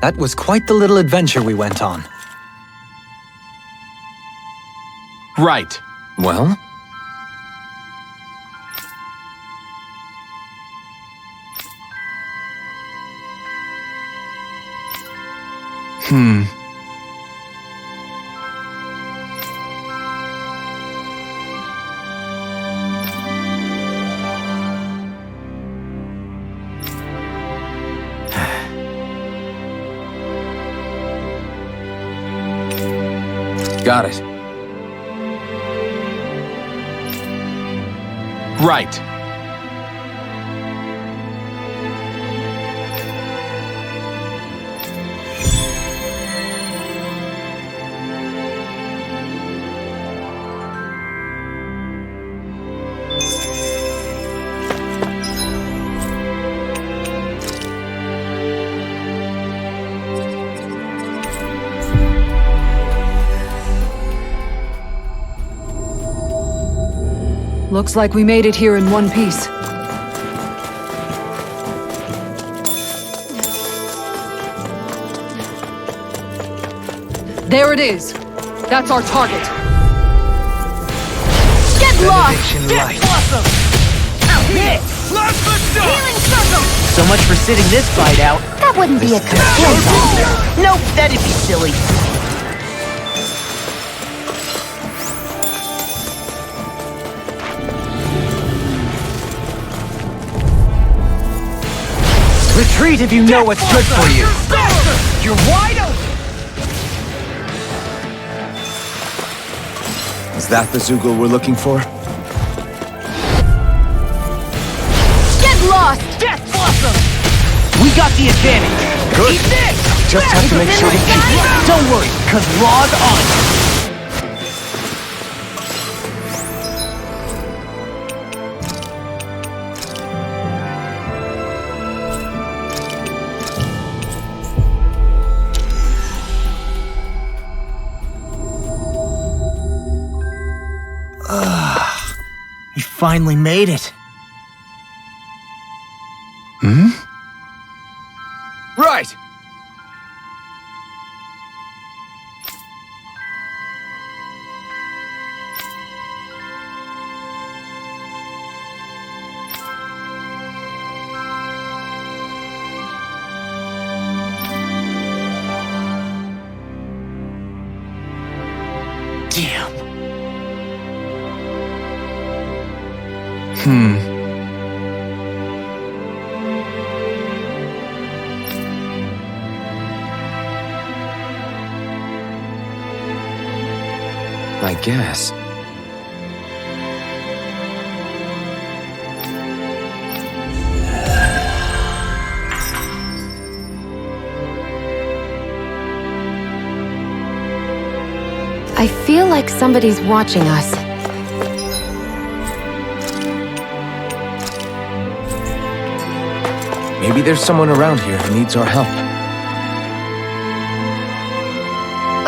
That was quite the little adventure we went on. Right. Well? Got it. Right. Looks like we made it here in one piece. There it is. That's our target. Get lost! Get awesome! Hit! Healing circle! So much for sitting this fight out. That wouldn't be a complaint. Nope, that'd be silly. Retreat if you know what's good for you. You're wide open. Is that the Zoogle we're looking for? Get lost! Death blossom. We got the advantage. Good. Eat this. Just have to make sure we keep... Don't worry, cause Raw's on it. We finally made it. Right! Damn. I guess. I feel like somebody's watching us. Maybe there's someone around here who needs our help.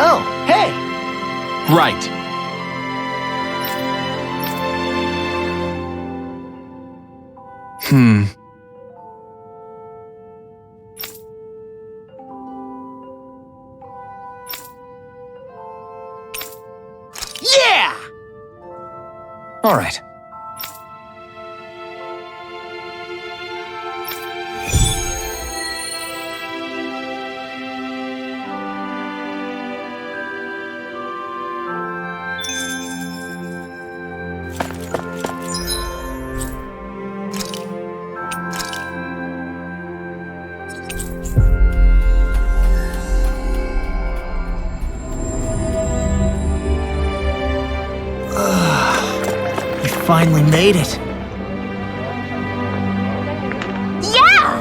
Oh, hey. Right. Yeah! All right. Finally made it. Yeah!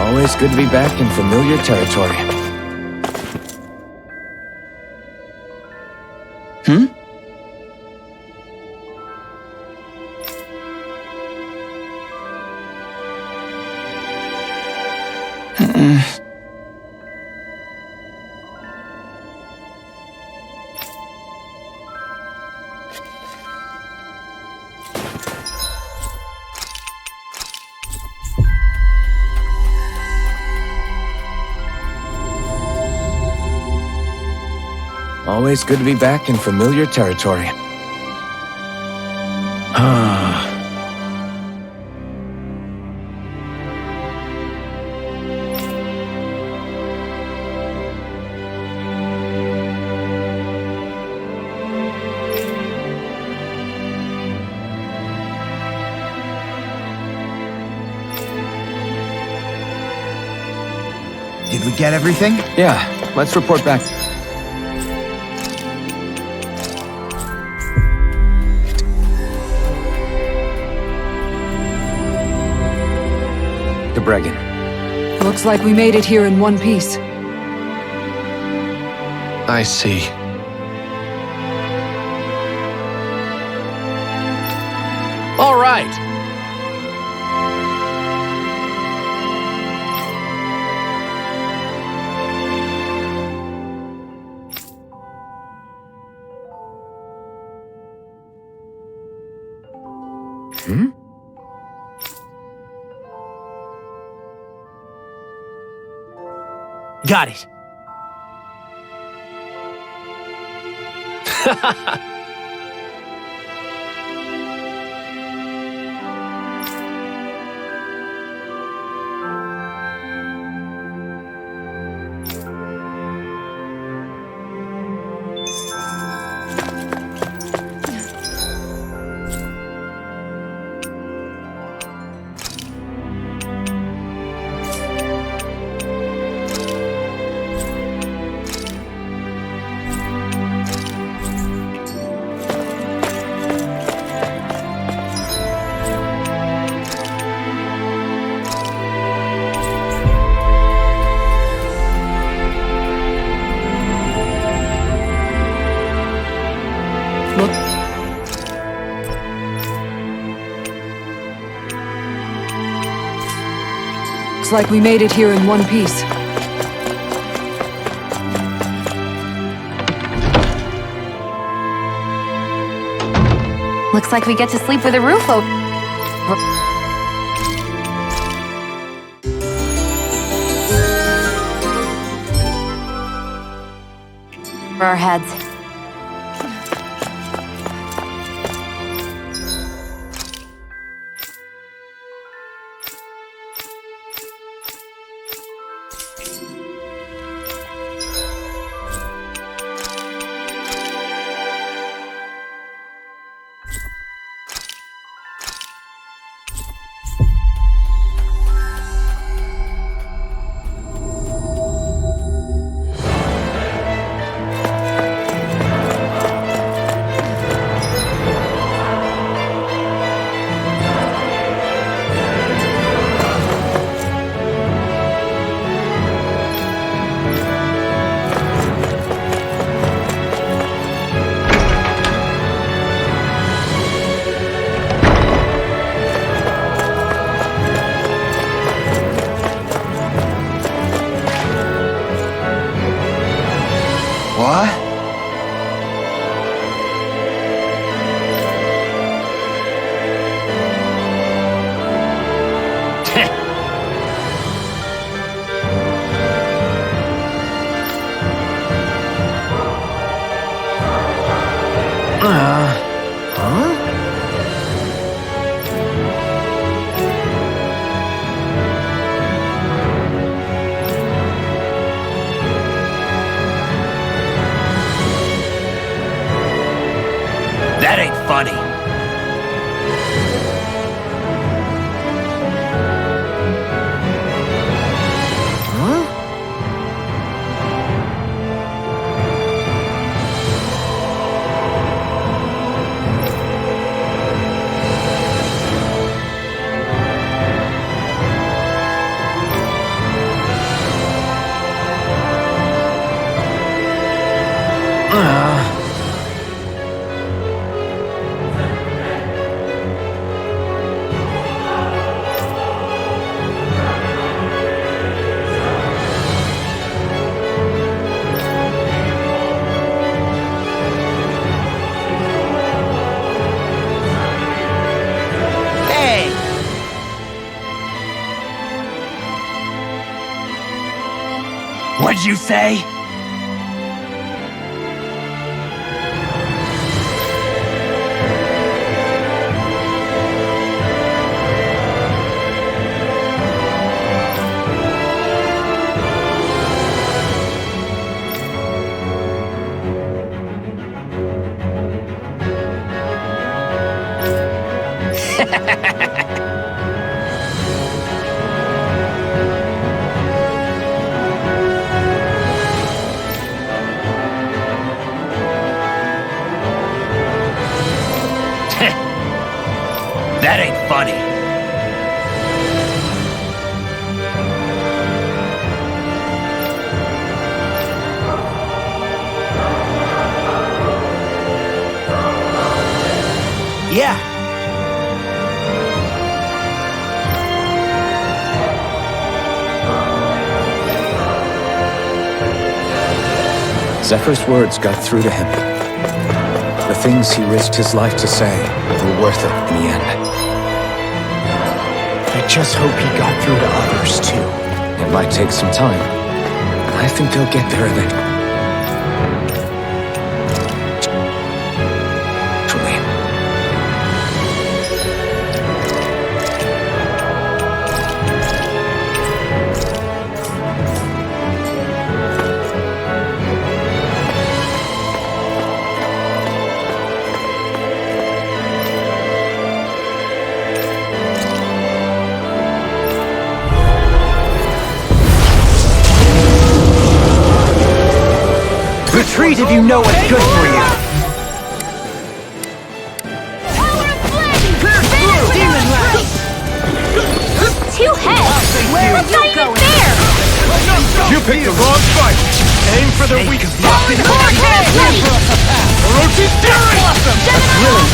Always good to be back in familiar territory. Always good to be back in familiar territory. Did we get everything? Yeah, let's report back. To Bregan. Looks like we made it here in one piece. I see. All right. Got it. Looks like we made it here in one piece. Looks like we get to sleep with a roof open. For our heads. What'd you say? That ain't funny. Yeah. Zephyr's words got through to him. The things he risked his life to say were worth it in the end. I just hope he got through to others, too. It might take some time, but I think they'll get there eventually. Retreat if you know what's good for you. Demon Blast! Two heads! That's not even fair! You picked the wrong fight! Aim for the weak spot! Brilliant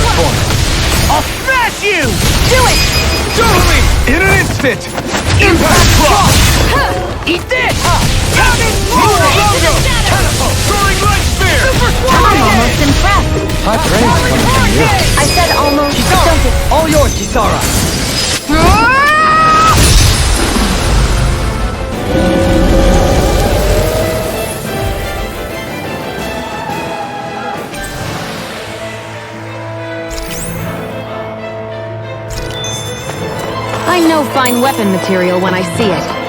performance. I'll smash you! Do it! Totally! In an instant! Impact Drop! Eat this! Throwing Light Spear! I'm almost impressed. High praise coming from you. I said almost. Don't it! All yours, Kisara! I know fine weapon material when I see it.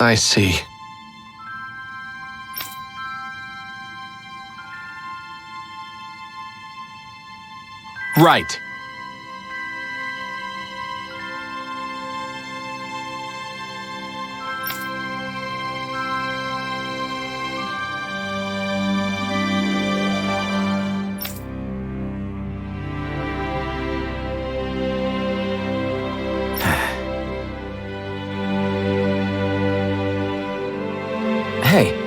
I see. Right. Hey.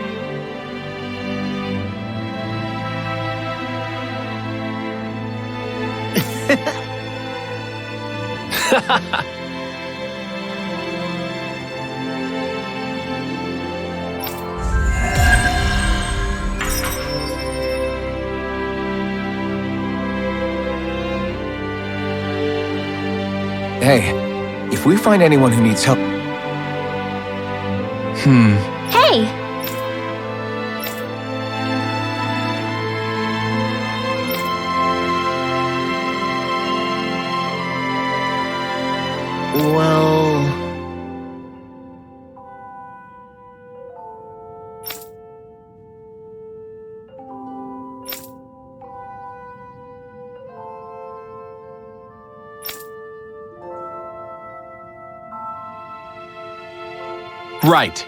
Hey, if we find anyone who needs help... Hey! Well... Right.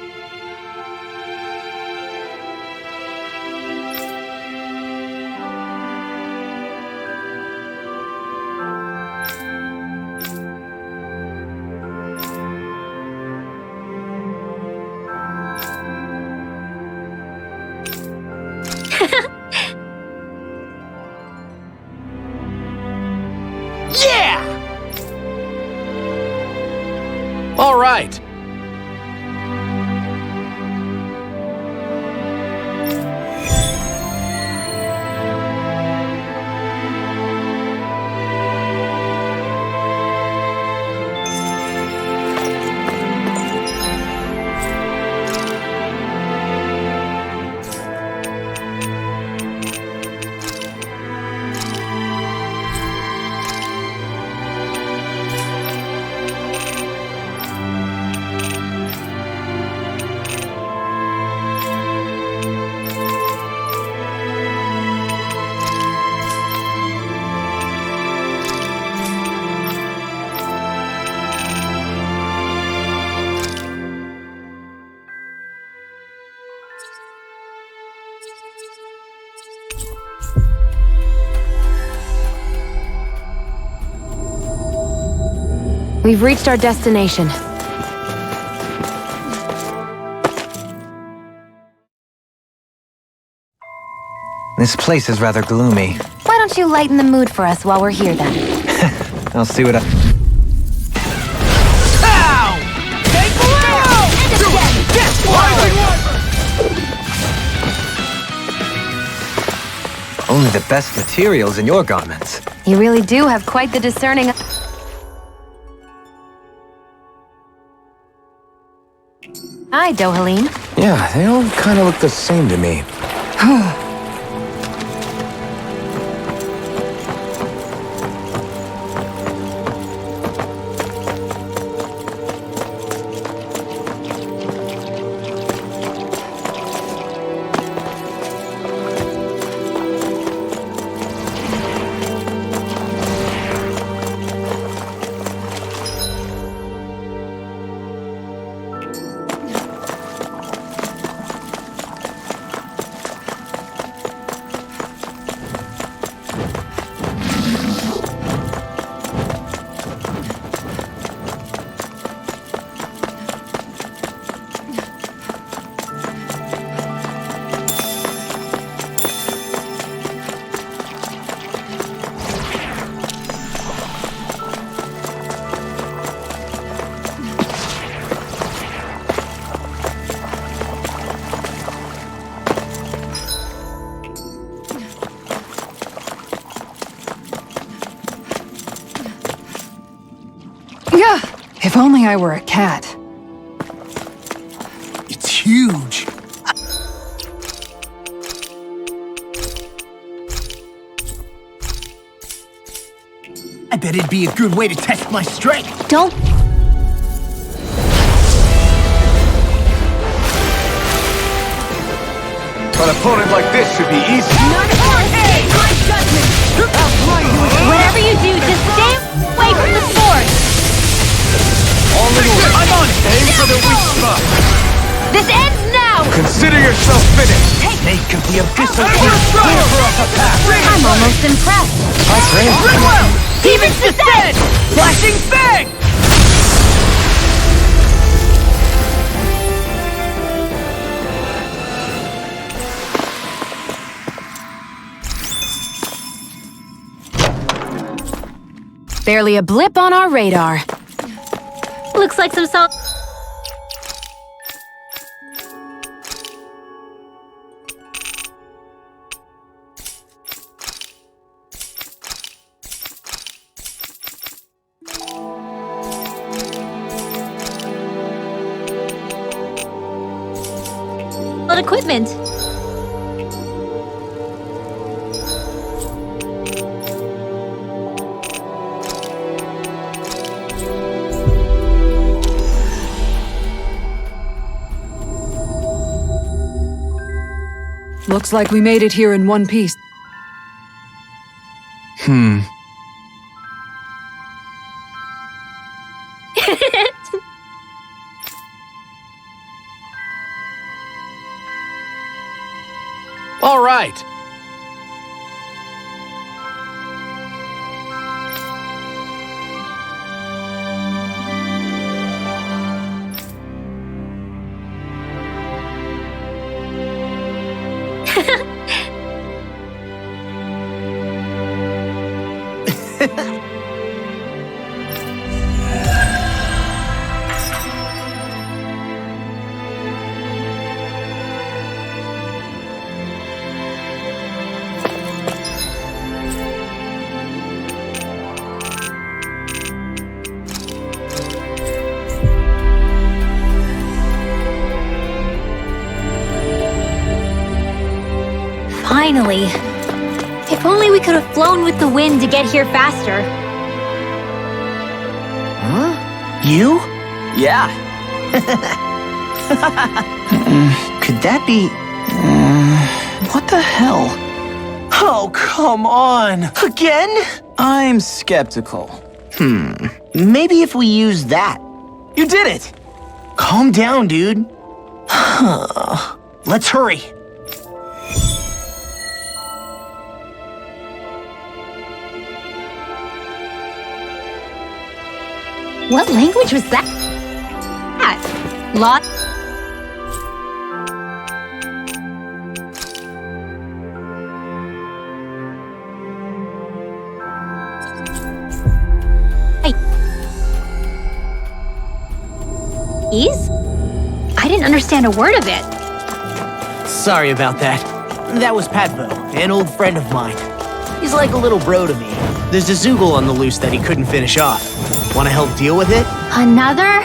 Yeah! All right. We've reached our destination. This place is rather gloomy. Why don't you lighten the mood for us while we're here then? I'll see what I... Only the best materials in your garments. You really do have quite the discerning... Hi, Dohalim. Yeah, they all kind of look the same to me. If only I were a cat. It's huge. I bet it'd be a good way to test my strength. Don't... An opponent like this should be easy. Whatever you do, just stay away from the sword! I'm on it! Aim for the weak spot! This ends now! Consider yourself finished! Make of the abyssal I'm almost impressed. My friend! Demon's Descent! flashing bang! Barely a blip on our radar. Looks like some salt. Equipment. Looks like we made it here in one piece. All right. Finally. If only we could have flown with the wind to get here faster. You? Yeah. Could that be... what the hell? Oh, come on. Again? I'm skeptical. Maybe if we use that. You did it. Calm down, dude. Let's hurry. What language was that? Lot. I didn't understand a word of it. Sorry about that. That was Patvo, an old friend of mine. He's like a little bro to me. There's a Zoogle on the loose that he couldn't finish off. Want to help deal with it? Another?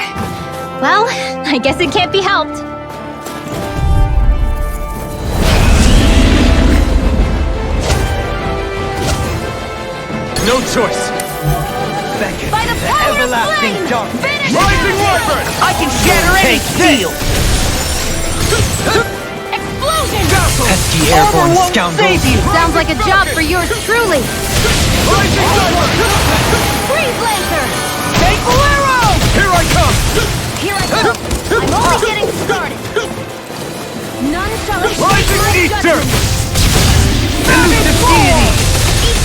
Well, I guess it can't be helped. No choice. By the power of flame! Finish Rising Wyvern! I can shatter any steel! Explosion! Pesky airborne scoundrel! Sounds like a job for yours truly. Rising Wyvern! Freeze laser! Take Bolero! Here I come! Here I come! I'm only getting started! None shall escape Rising my Eater! judgment! Elusive deity!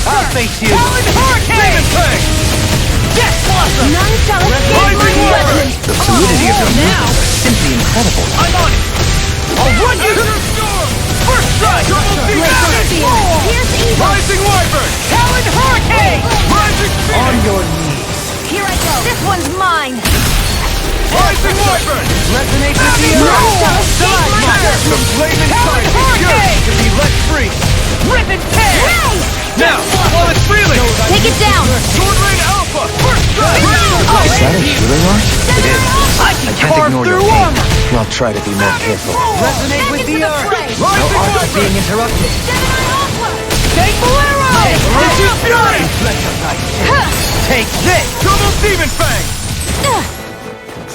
I'll face you! Talon Hurricane! Death Blossom! None shall escape my Rising Wyvern! judgment! The fluidity of your movements are simply incredible. I'm on it! I'll run you! First strike! Here's evil! Rising Wyvern! Talon Hurricane! Rising Phoenix! On your knees! Here I go! This one's mine. Rising Wyvern! Resonate with the None earth! shall escape my judgment! The flaming sight is yours to be let free! Rip and tear! Now, while it's freely! Take it down. Sword Rain Alpha! First strike! Is that a healing art? It is! I can Can't carve ignore your through pain. armor! I'll try to be more careful. Resonate with the earth! No Rising art is being Wyvern! interrupted. Take Bolero! Elusive Fury! Take this! Double Demon Fang!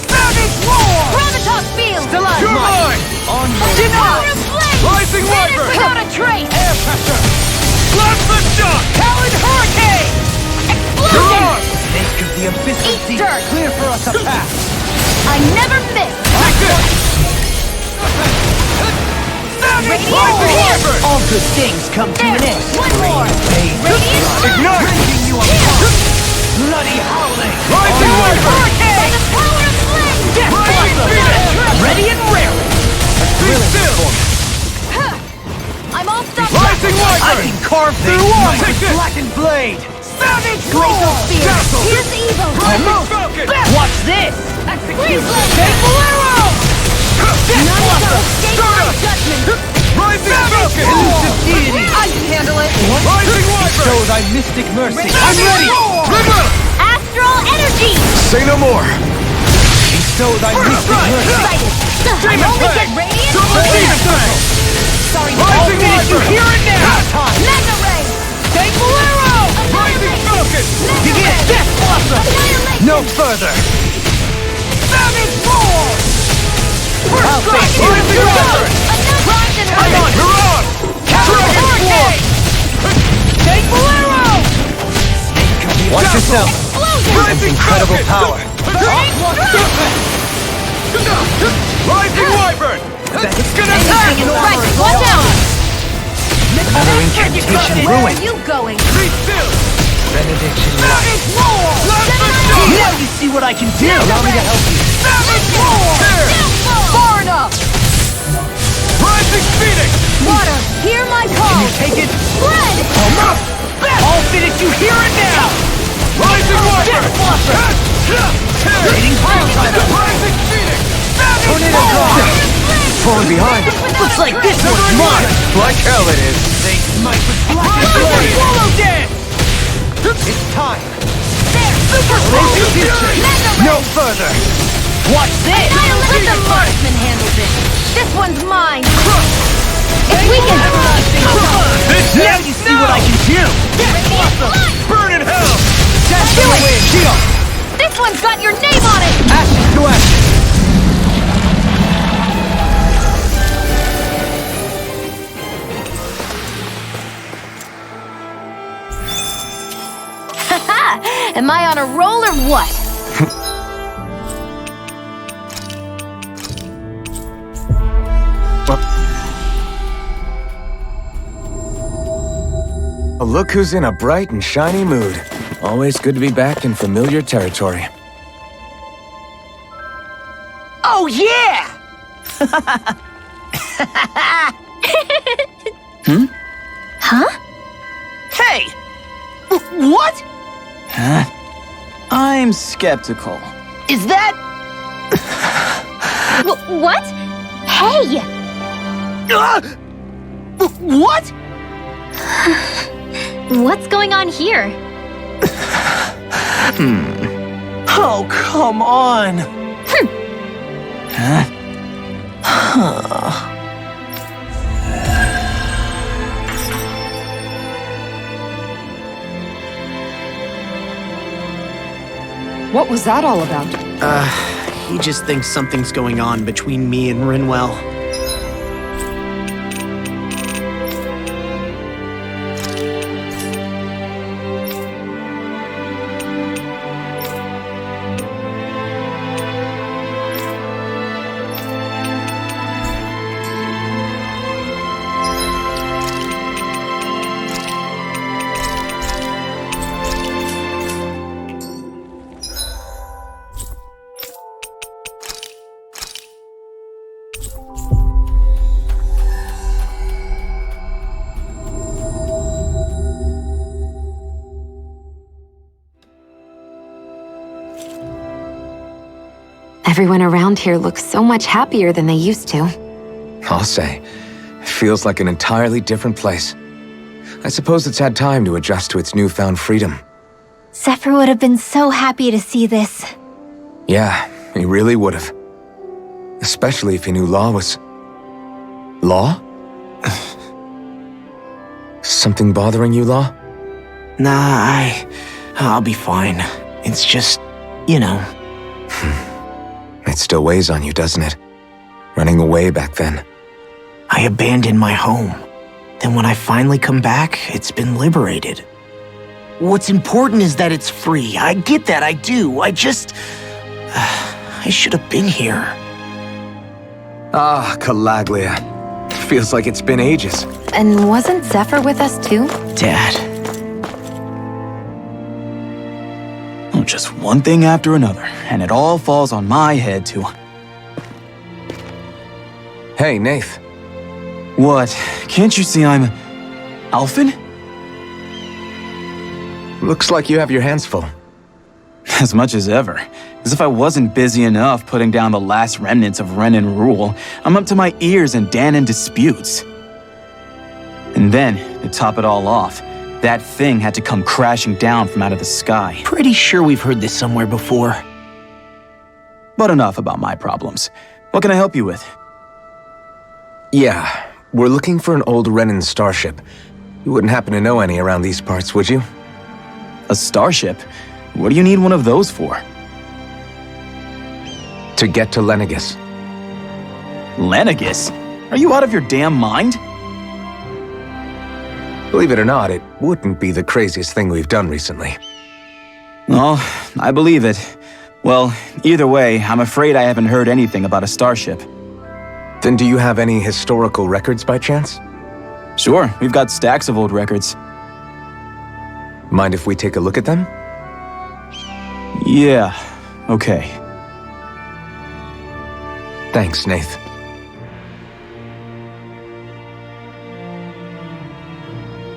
Savage Roar! Prototype field. You're mine! On your Power of flame. Rising Wyvern! Without a trace. Air pressure! Plasma shock! Talon Hurricane! You're Explosion. on! Snake of the abyssal Eat deep! dirt. Clear for us a path! I never miss. Take this! Savage Wyvern! All good things come to an end. One more. Radiant Ignite! Breaking you apart! Bloody howling! Rising Wyvern! By the power of flame. Death Blossom! Ready and raring! Be still! I'm all stopped. Rising Wyvern! I can carve through armor with blackened blade! Savage Glacial spear. Dazzle! Here's evil. Almost! Watch this! Freeze laser. Take Bolero! Death None shall Blossom! escape my judgment. Rising Falcon! Elusive deity! I can handle it. Rising Wyvern! Show thy mystic mercy! I'm ready! River! Astral energy! Say no more. Show thy mystic mercy! Excited. I only get radiant Double flame. Demon Fang! Sorry, I'll finish you here and now! Mega ray. Take Bolero! Rising Falcon! Begin! Death Blossom! No further! Savage Roar! I'll face you! Rising Wyvern! I'm on! You're on! Dragon Hurricane! Take Bolero! Watch yourself! Explosion. Incredible power! Rising Wyvern! It's gonna attack! Right, watch out. Another incantation Where are ruined! you going? Be still! Benediction Savage Roar! Now you see what I can do! Allow me to help you! Savage Roar! Far enough. Rising Phoenix! Water, hear my Can call. you take it? Spread. I'll finish you here and now! Rising Wyvern! Death Blossom! Rating pile driver! Rising Phoenix! Tornado Draw! Falling behind. Looks like this one's mine! Like hell it is. They smite with black blade! Swallow dance! It's time! There. Super Explosive Fury! No further! Watch this! Let the marksman handle this. This one's mine. If we can. Now you see what I can do! Burn in hell! That's Do the it. way Shield! This one's got your name on it. Ashes to ashes! Am I on a roll or what? Oh, look who's in a bright and shiny mood. Always good to be back in familiar territory. Oh, yeah! Huh? Hey! What? Huh? I'm skeptical. Is that... What? Hey! What? What's going on here? Oh, come on. Huh? What was that all about? He just thinks something's going on between me and Rinwell. Everyone around here looks so much happier than they used to. I'll say, it feels like an entirely different place. I suppose it's had time to adjust to its newfound freedom. Zephyr would have been so happy to see this. Yeah, he really would have. Especially if he knew Law was... Law? Something bothering you, Law? Nah, I'll be fine. It's just, you know. It still weighs on you, doesn't it? Running away back then. I abandoned my home. Then when I finally come back, it's been liberated. What's important is that it's free. I get that, I do. I just... I should have been here. Ah, Calaglia. Feels like it's been ages. And wasn't Zephyr with us too? Dad. Oh, just one thing after another, and it all falls on my head too. Hey, Nath. What? Can't you see I'm... Alphen? Looks like you have your hands full. As much as ever. As if I wasn't busy enough putting down the last remnants of Renan rule, I'm up to my ears in Danan disputes. And then, to top it all off, that thing had to come crashing down from out of the sky. Pretty sure we've heard this somewhere before. But enough about my problems. What can I help you with? Yeah, we're looking for an old Renan starship. You wouldn't happen to know any around these parts, would you? A starship? What do you need one of those for? To get to Lenegis. Lenegis? Are you out of your damn mind? Believe it or not, it wouldn't be the craziest thing we've done recently. Oh, I believe it. Well, either way, I'm afraid I haven't heard anything about a starship. Then do you have any historical records by chance? Sure, we've got stacks of old records. Mind if we take a look at them? Yeah, okay. Thanks, Nath.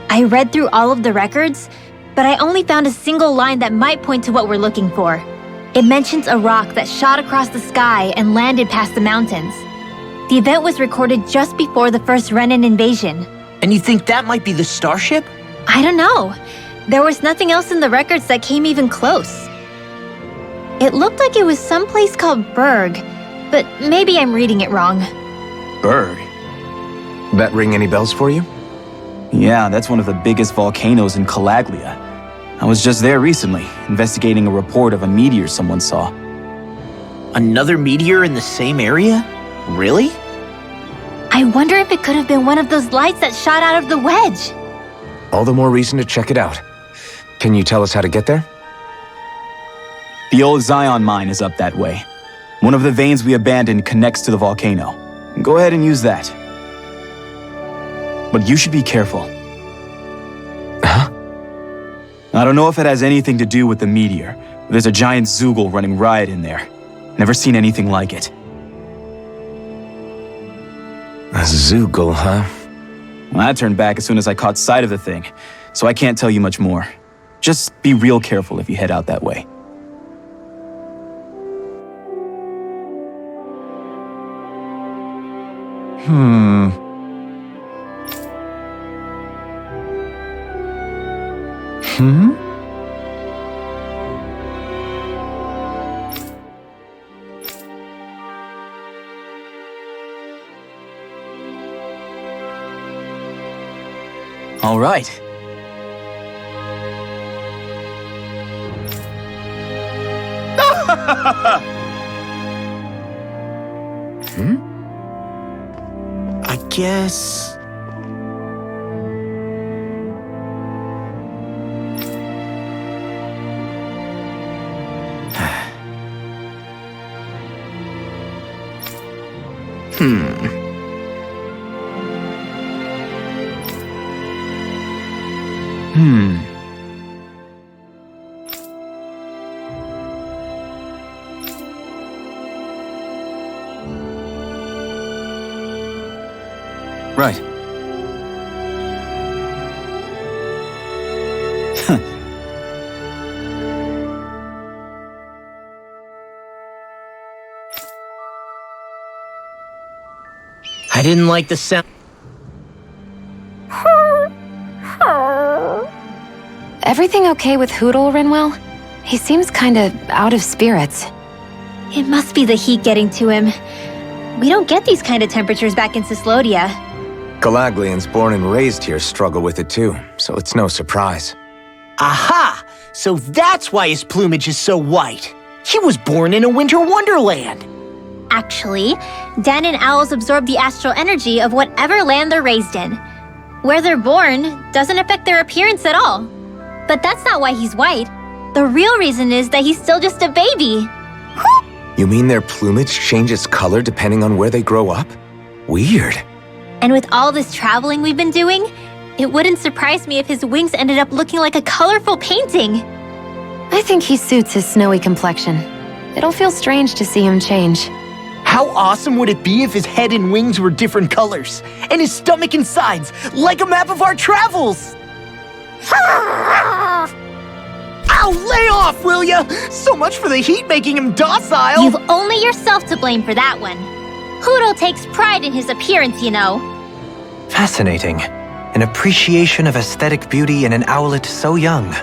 I read through all of the records, but I only found a single line that might point to what we're looking for. It mentions a rock that shot across the sky and landed past the mountains. The event was recorded just before the first Renan invasion. And you think that might be the starship? I don't know. There was nothing else in the records that came even close. It looked like it was someplace called Berg, but maybe I'm reading it wrong. Berg? That ring any bells for you? Yeah, that's one of the biggest volcanoes in Calaglia. I was just there recently, investigating a report of a meteor someone saw. Another meteor in the same area? Really? I wonder if it could have been one of those lights that shot out of the wedge. All the more reason to check it out. Can you tell us how to get there? The old Zion mine is up that way. One of the veins we abandoned connects to the volcano. Go ahead and use that. But you should be careful. Huh? I don't know if it has anything to do with the meteor, but there's a giant Zoogle running riot in there. Never seen anything like it. Zoogle, huh? Well, I turned back as soon as I caught sight of the thing, so I can't tell you much more. Just be real careful if you head out that way. All right. I guess... Right. I didn't like the sound. Everything okay with Hootle, Rinwell? He seems kinda out of spirits. It must be the heat getting to him. We don't get these kind of temperatures back in Cislodia. Galaglians born and raised here struggle with it too, so it's no surprise. Aha! So that's why his plumage is so white. He was born in a winter wonderland. Actually, Dan and owls absorb the astral energy of whatever land they're raised in. Where they're born doesn't affect their appearance at all. But that's not why he's white. The real reason is that he's still just a baby. You mean their plumage changes color depending on where they grow up? Weird. And with all this traveling we've been doing, it wouldn't surprise me if his wings ended up looking like a colorful painting. I think he suits his snowy complexion. It'll feel strange to see him change. How awesome would it be if his head and wings were different colors, and his stomach and sides, like a map of our travels? Ow, lay off, will ya? So much for the heat making him docile. You've only yourself to blame for that one. Hootle takes pride in his appearance, you know. Fascinating. An appreciation of aesthetic beauty in an owlet so young.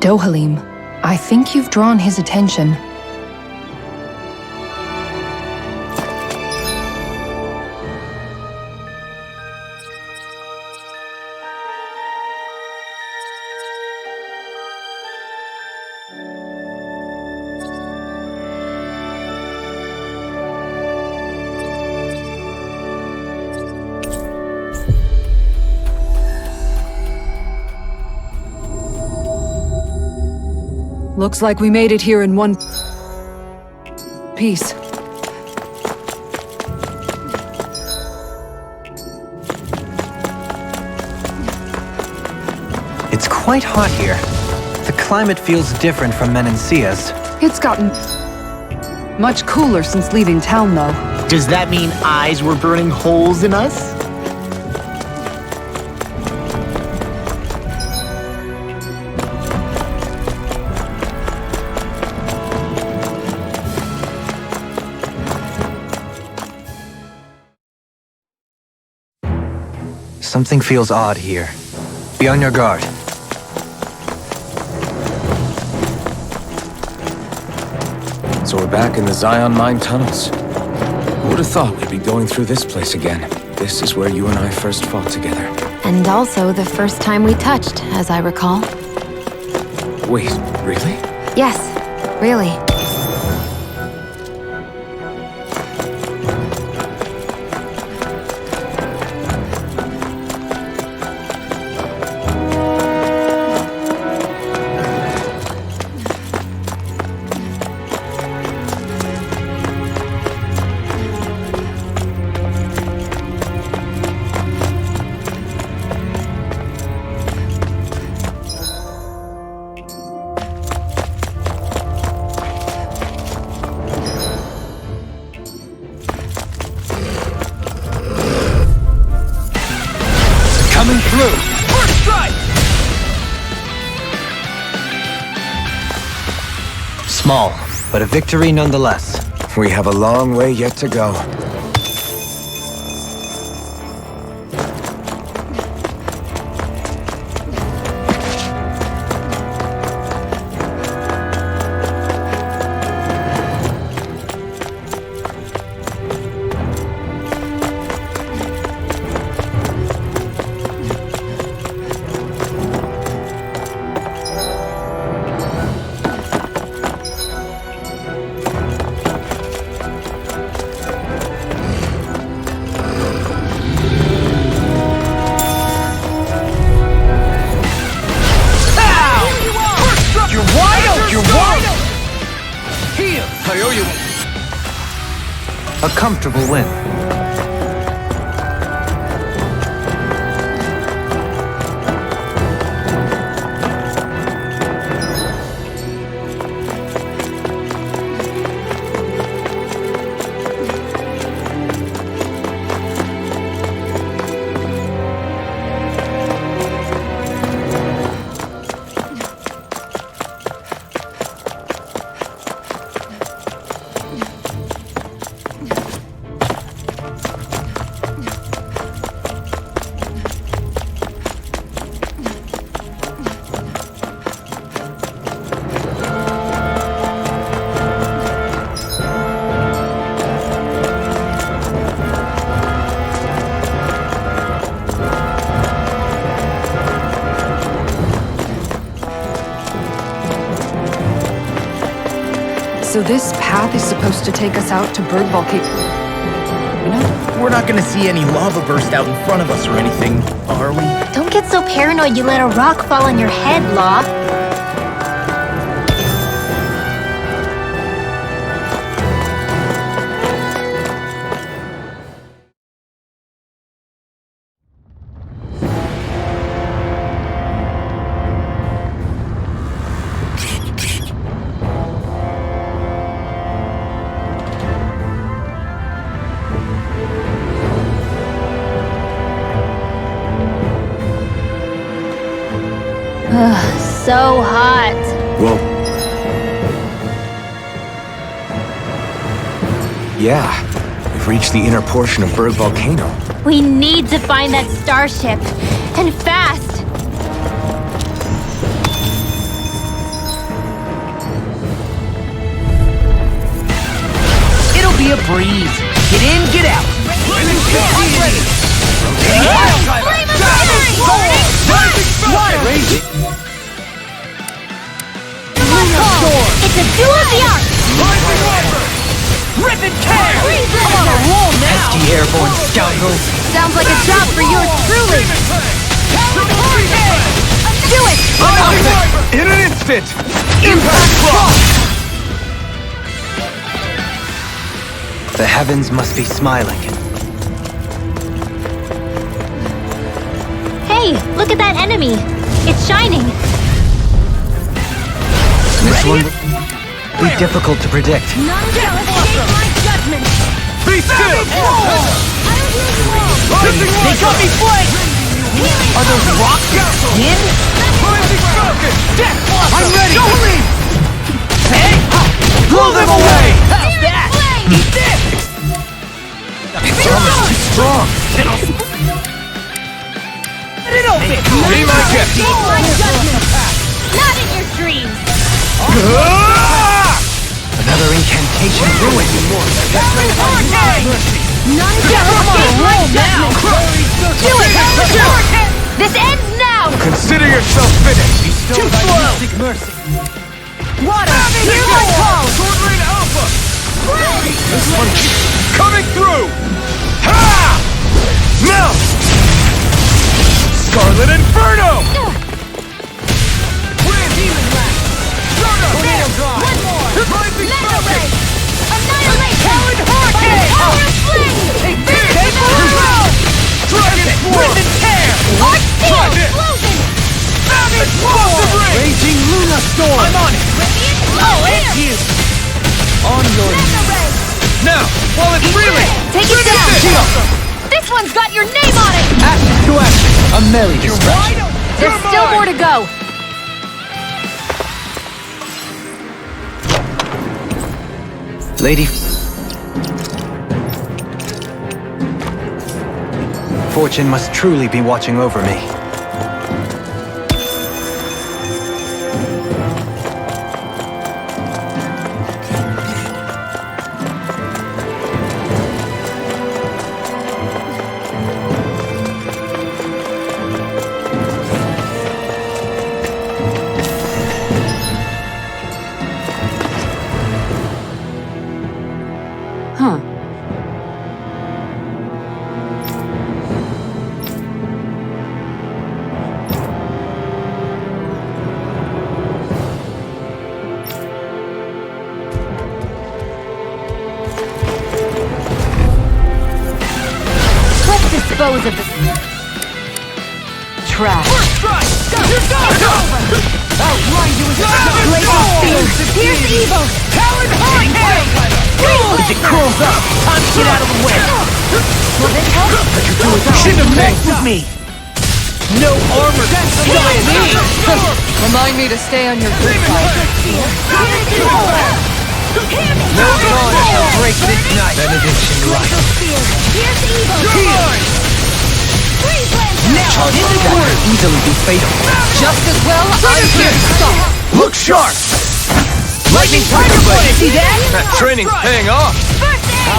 Dohalim, I think you've drawn his attention. Looks like we made it here in one piece. It's quite hot here. The climate feels different from Menancia's. It's gotten much cooler since leaving town, though. Does that mean eyes were burning holes in us? Something feels odd here. Be on your guard. So we're back in the Zion Mine tunnels. Who would have thought we'd be going through this place again? This is where you and I first fought together. And also the first time we touched, as I recall. Wait, really? Yes, really. Small, but a victory nonetheless. We have a long way yet to go. A comfortable win. So this path is supposed to take us out to Bird Volcano? We're not gonna see any lava burst out in front of us or anything, are we? Don't get so paranoid you let a rock fall on your head, Law. So hot. Well... yeah, we've reached the inner portion of Bird Volcano. We need to find that starship. And fast. It'll be a breeze. Get in, get out. It's a duel of the arts! Rip and tear! I'm on a roll now! Pesky airborne scoundrels. Sounds like a job for yours truly! Do it! In an instant! Impact block! The heavens must be smiling. Hey, look at that enemy! It's shining! This one will be difficult to predict. None shall escape my judgment! Be still! They got me flanked! Are those rocks in? I'm ready! Hey! Blow them away! How's that? Eat this! It's almost too strong! Let it open! Be my guest! Escape my judgment! Not in your dreams! Another incantation ruined. None shall escape my judgment! Do it! This ends now! Consider yourself finished! Too slow! Water! Here I come! Ordering Alpha! This one coming through! Ha! Now! Scarlet Inferno! One more! Rising Mega Falcon! Ray! Annihilation! Powered Hurricane! Power Flame! Finish Dragon Rip and tear! Arch Steel! Explosion! Explosive Ray! Raging Luna Storm! I'm on it! Oh, it's you! On your Mega Ray! Now, while it's reeling! Take it down! This one's got your name on it! Action to action. A merry distraction. There's still more to go! Lady... Fortune must truly be watching over me. Huh. Let's dispose of this trash. Outline you with Blazing spear. Pierce evil. As it curls up, time to get out of the way. Will this help? Shouldn't have messed with me. No armor can stop me. Remind me to stay on your good side. No dawn shall break this night. Benediction right. Pierce evil. Now, this could easily be fatal. Just as well, I'm here to stop. Look sharp. Lightning Tiger Blade! See that? That training's paying off!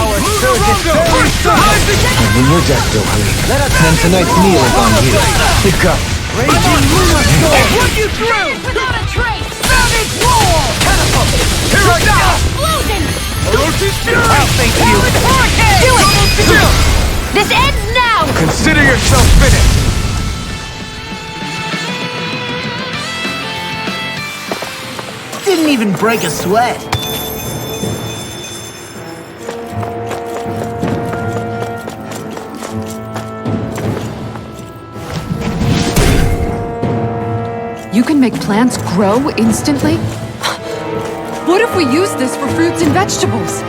Our surge is very strong. And when you're dead, Dohari, then tonight's meal is on you. We've got raging lunar storm. What you threw? Without a trace. Savage wall. Here I go! Explosion. I'll thank you. Do it. This ends now. Consider yourself finished! Didn't even break a sweat. You can make plants grow instantly? What if we use this for fruits and vegetables?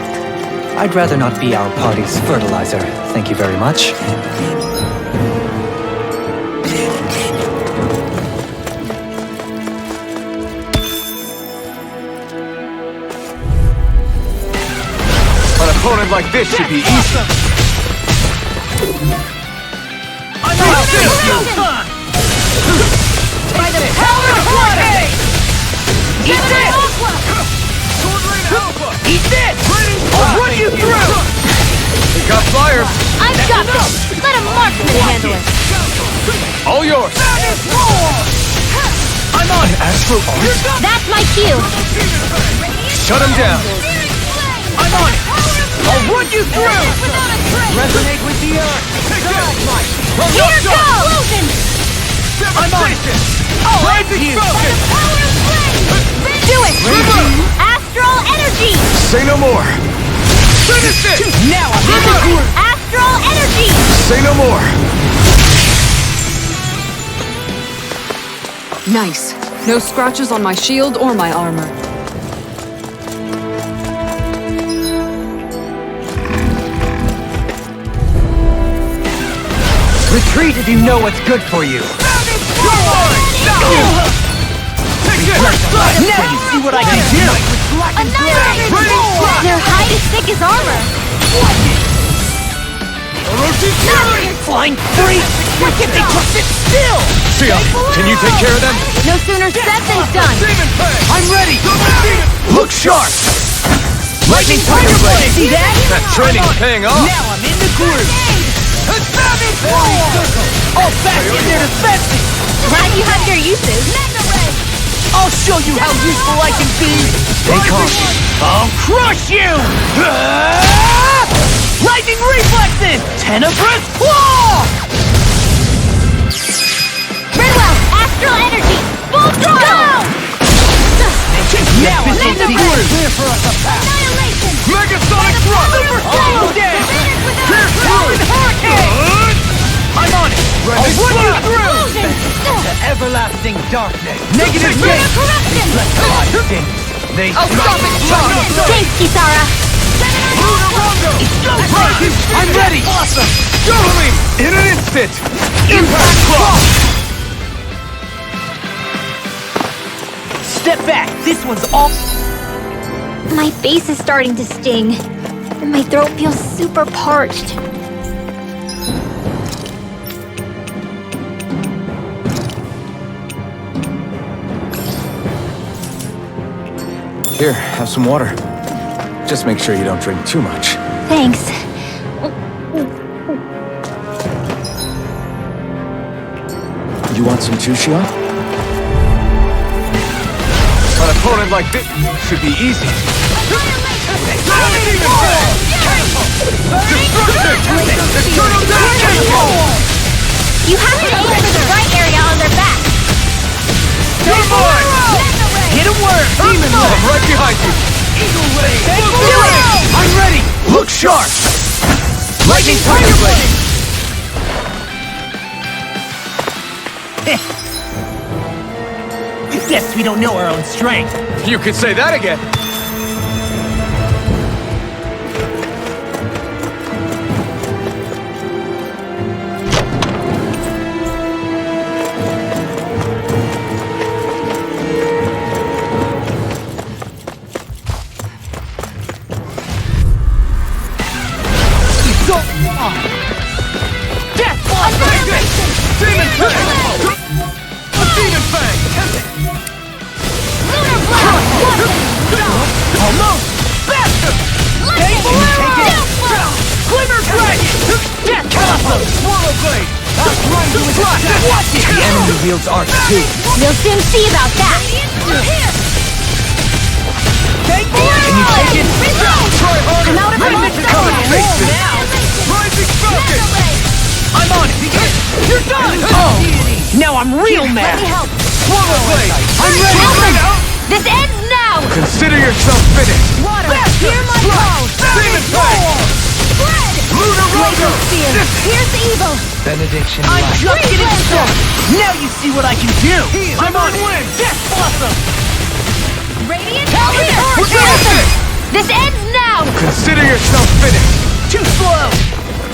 I'd rather not be our party's fertilizer. Thank you very much. An opponent like this should be easy. I'm out this. By the power of water. Eat this. Eat this. I'll run you through. We got flyers! I've got this. Let a marksman handle it. All yours! I'm on it. Astro Arts? That's my cue. Shut him down! I'm on it. I'll run you through. Resonate with the earth. Here goes. I'm on it. Oh, right for you. Do it. Astral energy. Say no more! Finish it. Now I'm in the group. Astral energy. Say no more! Nice. No scratches on my shield or my armor. Retreat if you know what's good for you. Now you see what I can do. Annihilate. Their hide is thick as armor. Flying free. Why can't they just sit still? Shionne, can you take care of them? No sooner said than done. I'm ready. Look sharp. Lightning Tiger Blade. See that? That training's paying off! Now I'm in the groove. A savage wall. All back in their defenses. Glad you have your uses. I'll show you how useful I can be. Stay calm. I'll crush you. Lightning reflexes. Tenebrous claw. Redwell, astral energy. Full throttle. Now I'm in the groove. Annihilation. Megasonic thrust! Super Oh, damn. Pierce through! Hurricane. I'm on it. I'll run you through. Explosion. Everlasting darkness. Negative gate. Corruption. They I'll stop it, John! Thanks, Kisara. I'm ready. Awesome! Totally! In an instant! Impact cross. Step back. This one's all. My face is starting to sting, and my throat feels super parched. Here, have some water. Just make sure you don't drink too much. Thanks. You want some too, Shionne? An opponent like this should be easy. You have to aim for the right area on their back. Hit him word! Demon Love right behind you! Eagle Ray! Do it! I'm ready! Look sharp! Lightning Tiger Blade! Guess we don't know our own strength. You could say that again! The enemy wields arts too. You'll soon see about that. Can you take it? Try harder! I'm out of Ready ammo. to come and face it! Rising Falcon! I'm on it! You're done! Oh! Now I'm real mad! Swallow Blade! I'm ready! This ends now! Consider yourself finished! Water, hear my call! Demon Fang! Spread! Lunar Rotor! Here's evil! Benediction I'm just getting started. Now you see what I can do. I'm on it! Death Blossom. Radiant We're doing this! This ends now! Consider yourself finished! Too slow.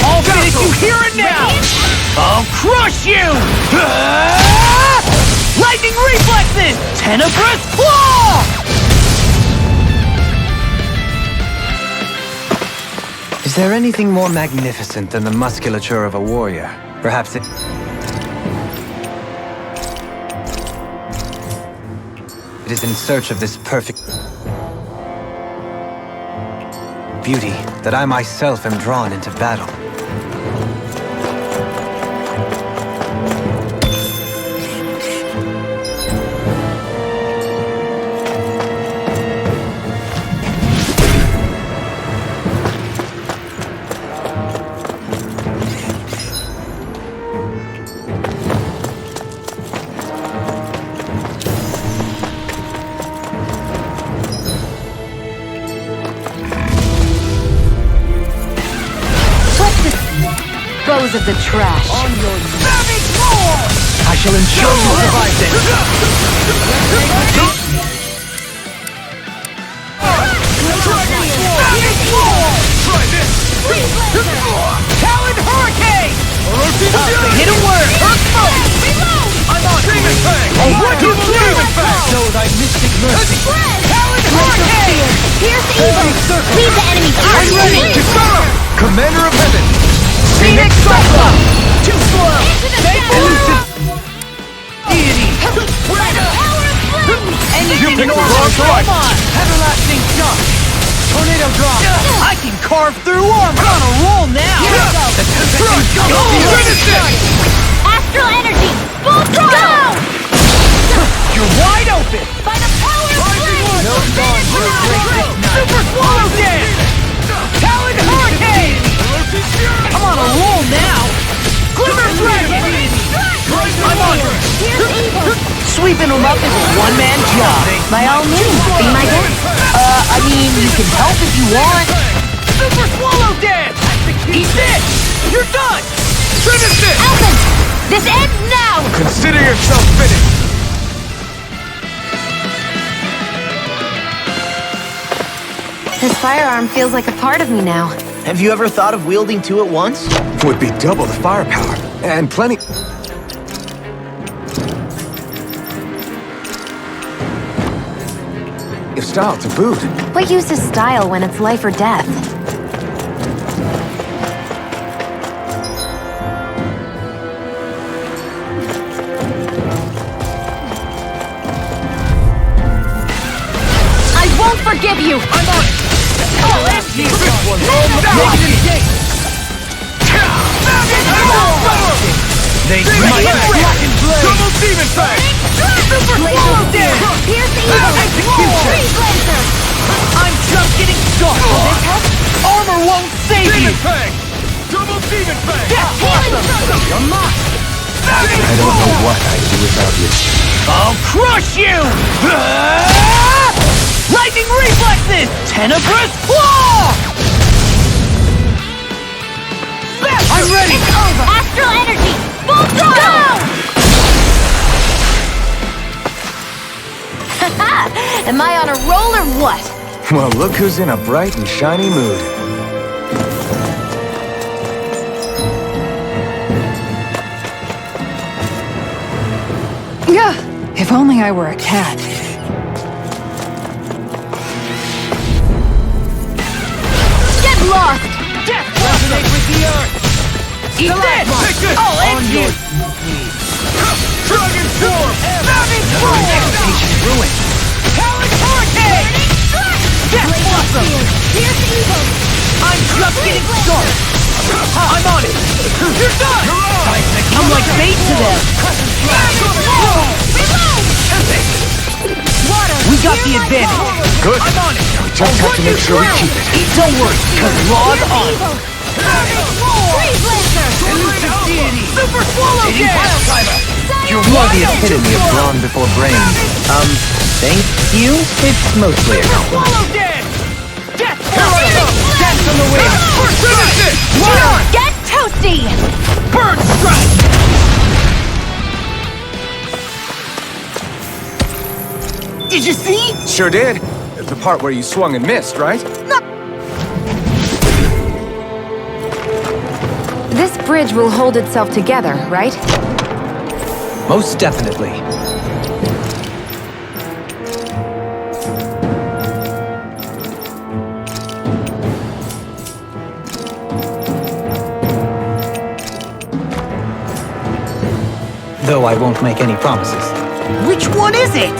I'll finish you here and now. I'll crush you. Lightning reflexes. Tenebrous claw. Is there anything more magnificent than the musculature of a warrior? Perhaps it... It is in search of this perfect beauty that I myself am drawn into battle. Dispose of the trash. On your savage roar! I shall ensure you survive this. Try this! Talon Hurricane. Hit a word. Earth smoke. I'm on Demon Fang! Oh, what you believe? Demon Fang! Show thy mystic mercy. Talon Hurricane. Here's evil! Leave the enemy's arms! Kisara! Commander of Heaven! Phoenix Cyclone. Too slow. Elusive Deity. Anything picked the north wrong of choice. Roma. Everlasting shock. Tornado drop. I can carve through armor. On a roll now. Finish it! Astral energy! Full throttle! You're wide open. By the power of flame! No dawn for a great Super swallow dance. Talon Hurricane. I'm on a roll now. Glimmer Dragon. I'm on. Here's evil! Sweeping them up is a one-man job. By all means, be my guest. I mean, you can help if you want. Super swallow dance. Eat this. You're done. Finish it! Alphen! This ends now! Consider yourself finished! This firearm feels like a part of me now. Have you ever thought of wielding two at once? Would be double the firepower, and plenty... your style to boot. What use is style when it's life or death? I won't forgive you! I'm on it! Oh, empty! This one! They might double demon fang! Super swallow dance! Pierce the evil! Freeze laser! I'm just getting started! Will this help? Armor won't save you! Demon fang! Double demon fang! You're mine! I don't know what I'd do without you. I'll crush you! Lightning reflexes! Tenebrous claw! I'm ready! It's over! Astral energy! Full throttle! Am I on a roll or what? Well, look who's in a bright and shiny mood. Yeah, if only I were a cat. Get lost! Death resonate with the earth! Eat this! I'll end you! Dragon form! Savage form! Ruin. Talon hurricane! Death blossom! Pierce the evil! I'm just getting started! I'm on it! You're done! I'm like bait to them! We got the advantage! Good. I'm on it! We just have to make sure we keep it. Don't worry, cause law's on! Freeze laser! Elusive deity! Super swallow dance! You are the epitome of brawn before brains. Thank you? It's mostly a compliment. Swallow dance! Death blossom! Dance on the wind! Finish it! Get toasty! Bird strike! Did you see? Sure did. The part where you swung and missed, right? This bridge will hold itself together, right? Most definitely. Though I won't make any promises. Which one is it?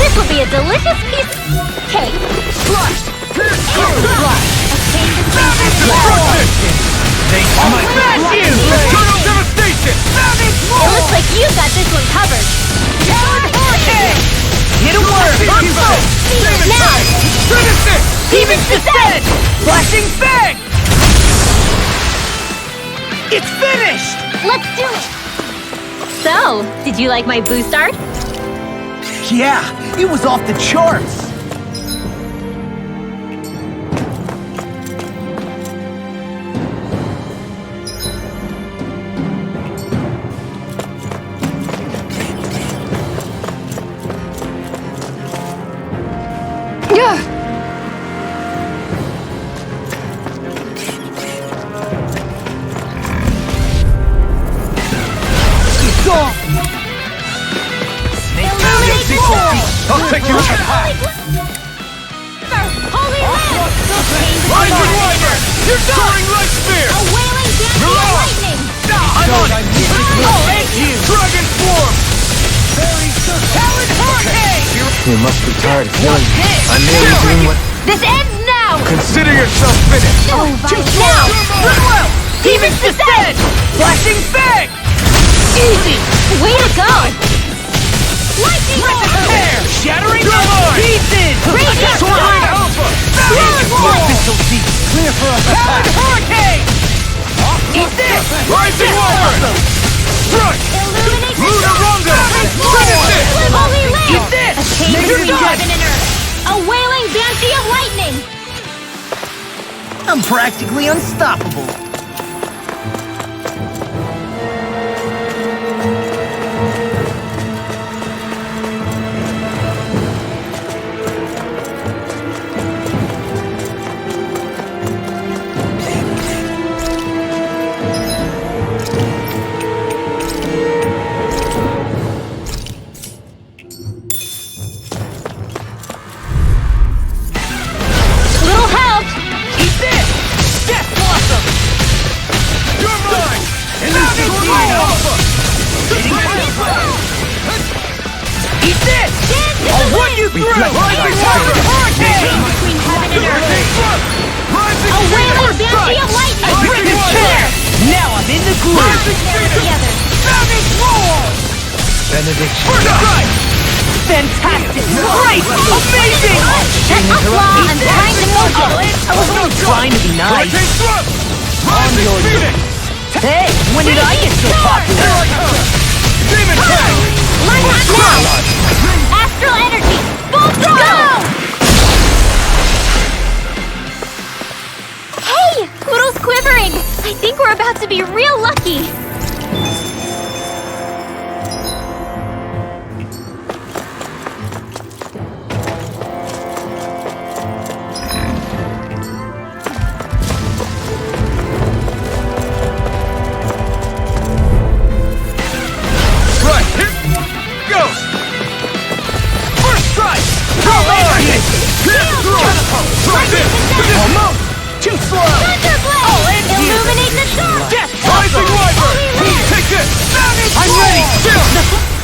This will be a delicious piece of cake. Slash! Pierce! They might smash you! Eternal devastation! It looks like you got this one covered. Talon hurricane! Hit a word! Now! Finish it! Demon's descent! Flashing fang! It's finished! Let's do it! So, did you like my boost art? Yeah, it was off the charts! Yeah! It's gone! I'll take you to half! Holy Land! Rising Rider! You're soaring light spear! A wailing dance of lightning! I'm on it! I'll end you! Dragon swarm! Talon hurricane! You must be tired of killing me. I'm merely doing what... This ends now! Consider yourself finished! Now! Goodwill! Demon's descent! Flashing fang! Easy! Way to go! Lightning Hair! Shattering pieces! Soaring Alpha! Official deep! Clear for us! Talon hurricane! Eat this! Rising Water! Strike! Illuminate the Lunar Rondo! Finish it! Holy Land! Eat this! A chain You're between done! heaven and earth! A wailing banshee of lightning! I'm practically unstoppable. Fantastic! Great! Amazing! Shut up, Law! I'm trying to focus! I was only trying to be nice! On your Hey! When did I get so popular? Demon Tag! Line up now! Astral energy! Full throttle! Hey! Poodle's quivering! I think we're about to be real lucky! Too slow! Thunderblade! Illuminate the dark! Death Rising Wyvern! Take this! I'm ready!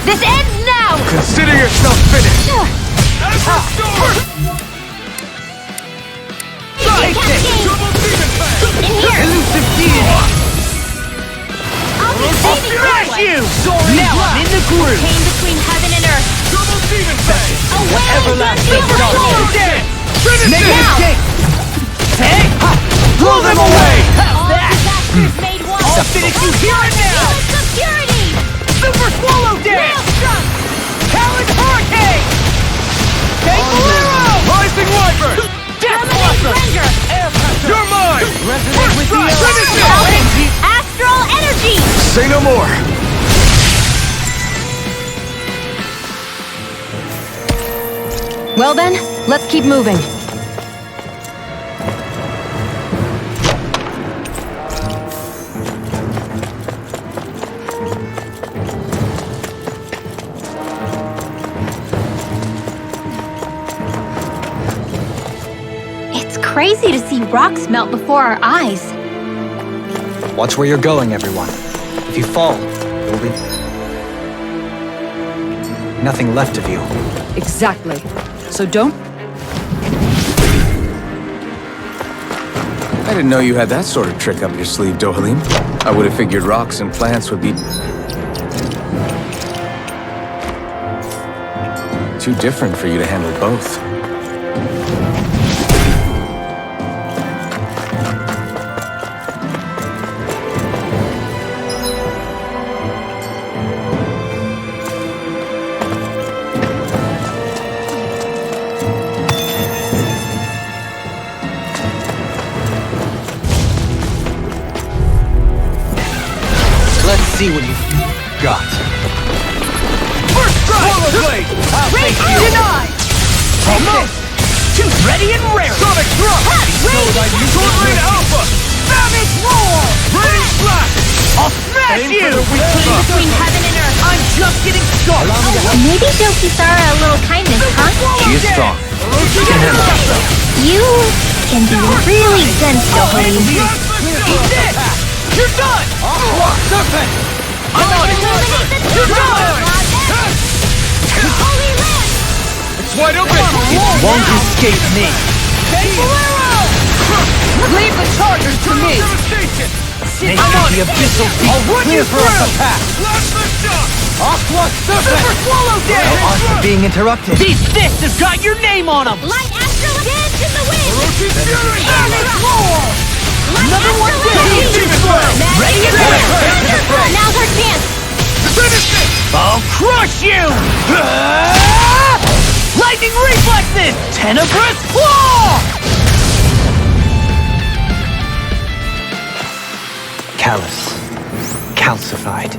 This ends now! Consider yourself finished! As restored! Take this! In here! Elusive deity! I'll be saving Smash you! Now I'm in the groove! Came between heaven and earth! Double demon phase! Away! Everlasting Super darkness! dance! Make it now! escape! Hey! Blow them away! All disasters made one! I'll finish you here and now! Security! Super Swallow Dance! Maelstrom! Talon Hurricane! Take Bolero! Rising Wyvern! Death Blossom! Ranger! You're mine! Resonate with the Alphen! Astral energy! Say no more! Well then, let's keep moving. It's crazy to see rocks melt before our eyes. Watch where you're going, everyone. If you fall, there will be nothing left of you. Exactly. So don't... I didn't know you had that sort of trick up your sleeve, Dohalim. I would have figured rocks and plants would be too different for you to handle both. See what you've got. First strike! Swallow Blade! I'll take you! Denied! Almost! Too ready and rare! Sonic Thrust! Sword Alpha! Savage Roar! Raining Slash! I'll smash you! Between heaven and earth. I'm just getting started! Maybe show Kisara a little kindness, huh? She is strong. She can handle herself. You can be really dense, Dohalim. Eat this! You're done! Serpent! I'm on it! You're done! It's wide open! It won't escape me. Take Bolero! Leave the chargers to me! Make the abyssal deep clear for us a path. Aqua Serpent! Super Swallow No Dance! art for being interrupted. These fists have got your name on them! Light Astral Dance in the wind! Savage Roar! Another one Astral dead! Energy! Ready and ready! Now's our chance! I'll crush you! Lightning reflexes! Tenebrous claw! Callous. Calcified.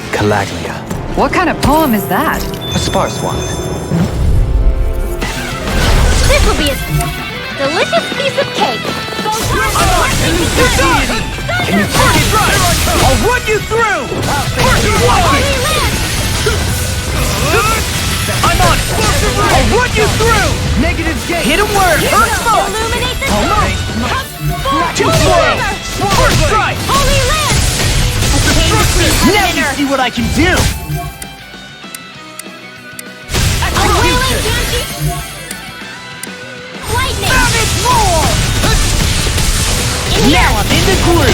Calaglia. What kind of poem is that? A sparse one. This will be a delicious piece of cake. Can you take it right? I'll run you through! I'm on it! I'll run you through! Negative gate! Hit him where it hurts most! Illuminate the Too slow! First strike! Holy Land! Now you see what I can do! Lightning! Savage roar! In here! Now I'm in the groove!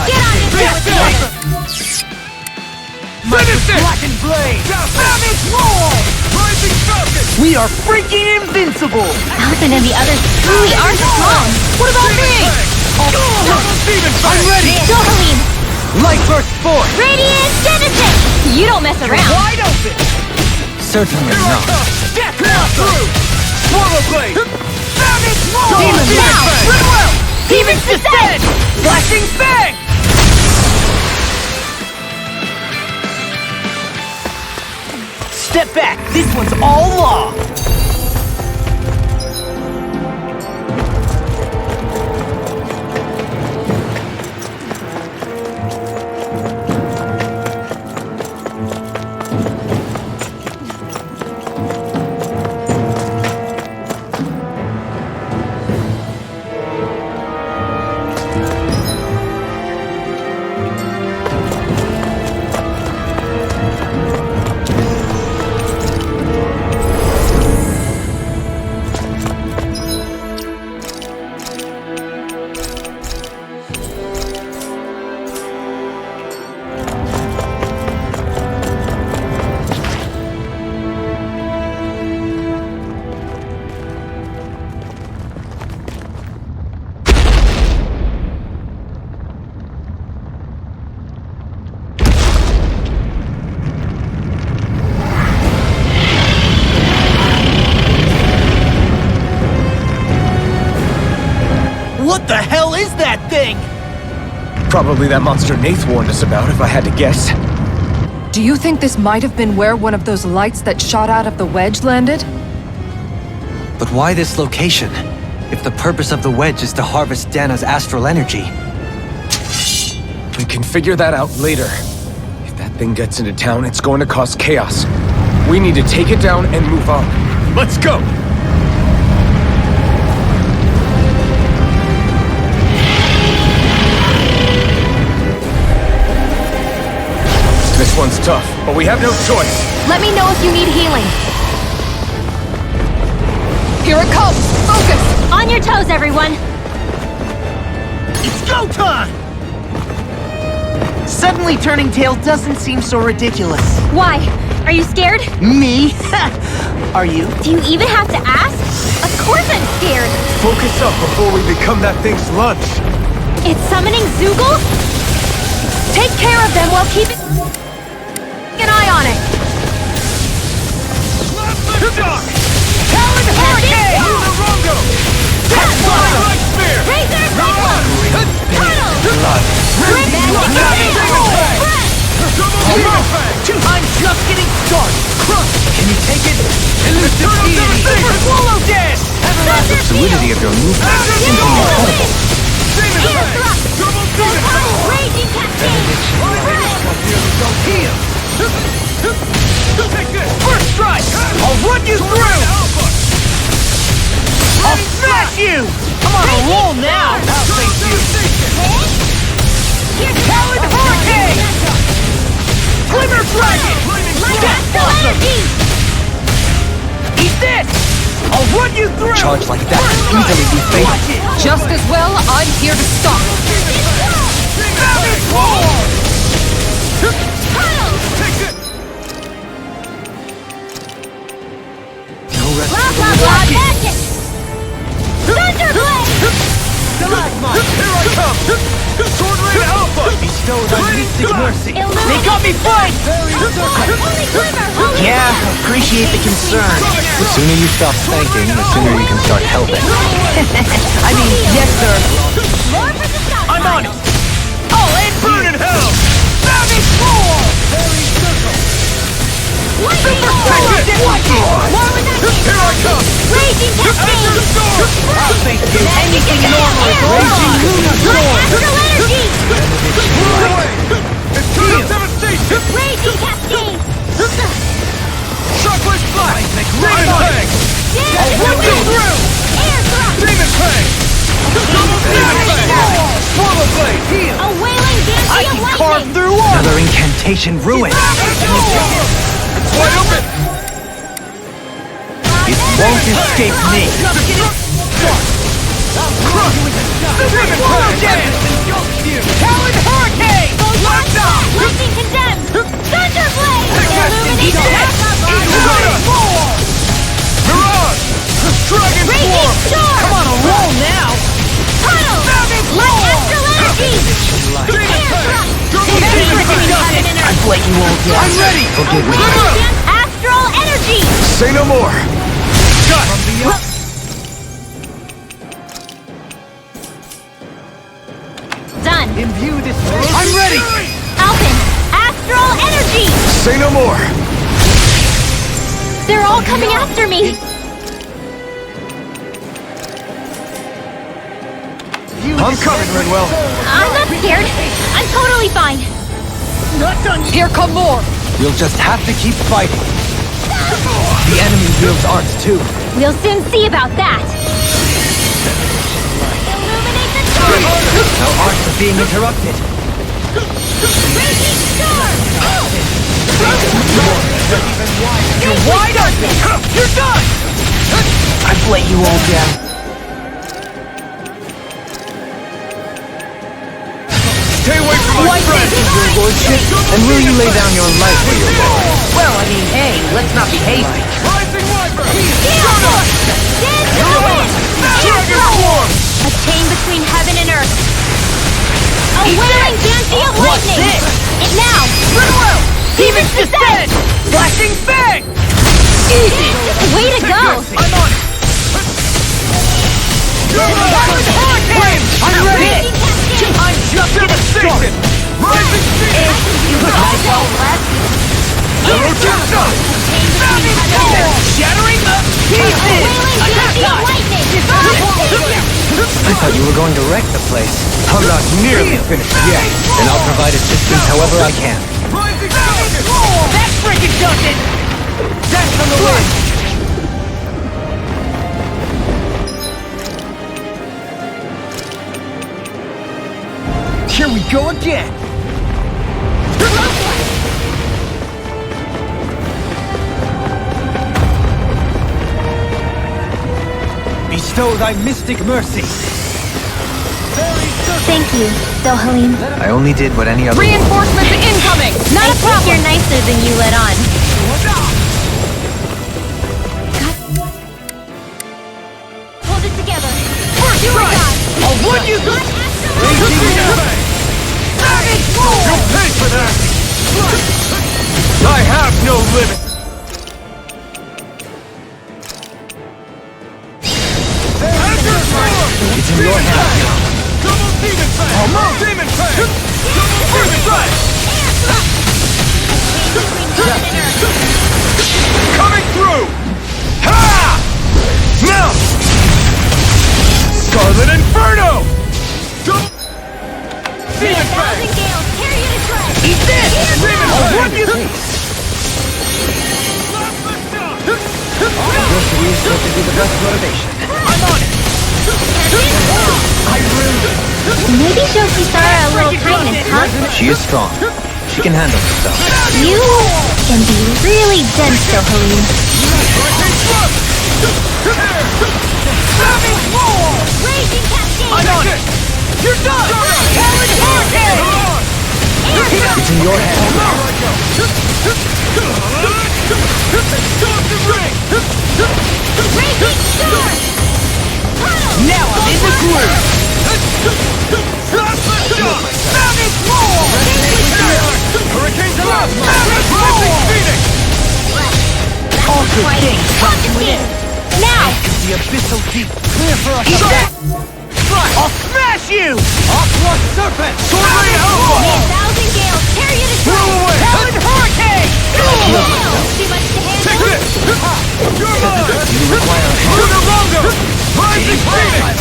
Get on your feet with this! Finish it! Black and blade! Savage roar! Rising falcon! We are freaking invincible! Alphen and the others truly are strong! What about me? I'm ready! Go, Helene! Light burst forth! Radiant Genesis! You don't mess around! Wide open! Certainly not. Step now through! Swallow blade! Savage roar! Demon now! Goodwill! Demon's descent! Flashing fang! Step back! This one's all law! What the hell is that thing? Probably that monster Nath warned us about, if I had to guess. Do you think this might have been where one of those lights that shot out of the wedge landed? But why this location? If the purpose of the wedge is to harvest Dana's astral energy. We can figure that out later. If that thing gets into town, it's going to cause chaos. We need to take it down and move on. Let's go! This one's tough, but we have no choice. Let me know if you need healing. Here it comes! Focus! On your toes, everyone! It's go time! Suddenly turning tail doesn't seem so ridiculous. Why? Are you scared? Me? Are you? Do you even have to ask? Of course I'm scared! Focus up before we become that thing's lunch. It's summoning Zoogle? Take care of them while keeping an eye on it! Talon Hurricane! Rongo! Right spear! Razor Cyclone! Tunnel! I'm just getting started! Can you take it? Swallow dead! The fluidity of your movement is simply incredible. Air thrust! Raging Cascade! First strike! I'll run you through! I'll smash you! I'm on a roll now! I'll face you! Talon Hurricane! Glimmer Dragon! Astral energy! Eat this! I'll run you through! Charge like that can easily be fatal. Just as well, I'm here to stop. Savage roar! Blah blah blah magic! Thunderblade! Stalagmite! Here I come! Sword Rain Alpha! Bestowed on mystic mercy! They got me flanked! Holy Glimmer! Holy Yeah, appreciate the concern. The sooner you stop thanking, the sooner you can start helping. I mean, yes, sir. More for the stop I'm on it! Raging cascade! I'll face you. Anything normal is Raging astral energy! It's total devastation! Raging cascade! Shockwave flash! Demon Fang! Dance the One, two, wind! through! Air thrust! Demon Fang! Double Demon Fang! Swallow Blade! Heal! A wailing banshee of lightning! through one. Another incantation ruined. It's wide open! It won't escape me. Talon Hurricane! Lightning condemned! Thunder blade! Illumination! Mirage! Dragon Raging Swarm! storm! I'm on a roll now. Tunnel! Light astral energy! Air thrust! I've let you all down. I'm ready! Forgive me. Astral energy! Say no more! Shut! Done. Imbue this. I'm ready. Alphen! Astral energy! Say no more! They're all coming after me! I'm coming, Renwell! I'm not scared. I'm totally fine. Not done yet. Here come more! We'll just have to keep fighting. The enemy wields arts too. We'll soon see about that. Illuminate the dark! Our arts are being interrupted. Raging storm! You're wide open. You're done. I've let you all down. Stay away from my friend! Your lordship, and will you lay down your life for your lord? Well, I mean, hey, let's not be hasty. Rising Wyvern! Dance to the wind! Dragon Swarm! A chain between heaven and earth. A wailing banshee of What's lightning! this? And now, Renwell! Demon's Descent! Flashing Fang! way to go! I'm on it! Hurricane! I'm ready! Raging cascade! I'm just Devastation! Rising Phoenix! Erotica! Shattering the A pieces! wailing banshee of lightning! I thought you were going to wreck the place. I'm not nearly finished yet, and I'll provide assistance however I can. Rising Falcon! That freaking does it! That's from the wind! Here we go again! Bestow thy mystic mercy! Thank you, Dohalim. I only did what any other Reinforcements incoming! Not a problem. You're nicer than you let on. Hold it together. First Do it, strike! God. I'll wood you! You'll pay for that! I have no limit! It's in your hands now. Double Demon Fang! Demon Fang! Double Demon Fang! Coming through! Ha! Now! Scarlet Inferno! Double Demon Fang! Thousand gales, carry you to shreds. Eat this! Demon I'll Fang! wood you! Grocery is supposed to be the best motivation. I'm on it! Maybe show Kisara a little kindness, huh? She is strong. She can handle herself. You can be really dense, Dohalim. Raging cascade! I'm on it! You're done! Talon Hurricane! It's in your hands. Raging storm! Tunnel! Now I'm in the groove! Hurricane's alive! Rising Phoenix! All good things come to an end. Now! The abyssal deep, clear for us. Eat that! I'll smash you! Aqua Serpent! Sword Rain Alpha! A thousand gales, carry you to Blow shreds. away! Talon Hurricane! Too much to handle? Take this! You're mine! You're no longer! Rising Phoenix!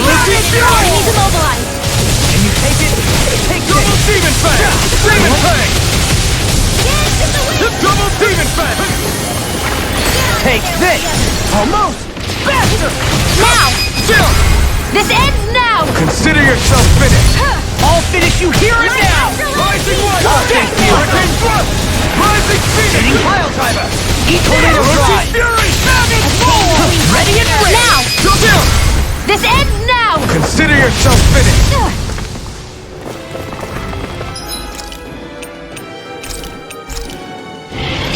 Lucy Fury! Need to mobilize. Can you take it? Take Double this! Demon Fang! Demon Fang! Double Demon Fang! Take this! Almost! Faster! Now! Chill! This ends now! Consider yourself finished! I'll finish you here and now! Rising Light! Thank you. Hurricane Thrust! Rising Phoenix! Pile driver! Tornado Lucy drive! Fury! Savage Roll! Ready and ready! Now! Chill! This ends now! Consider yourself finished!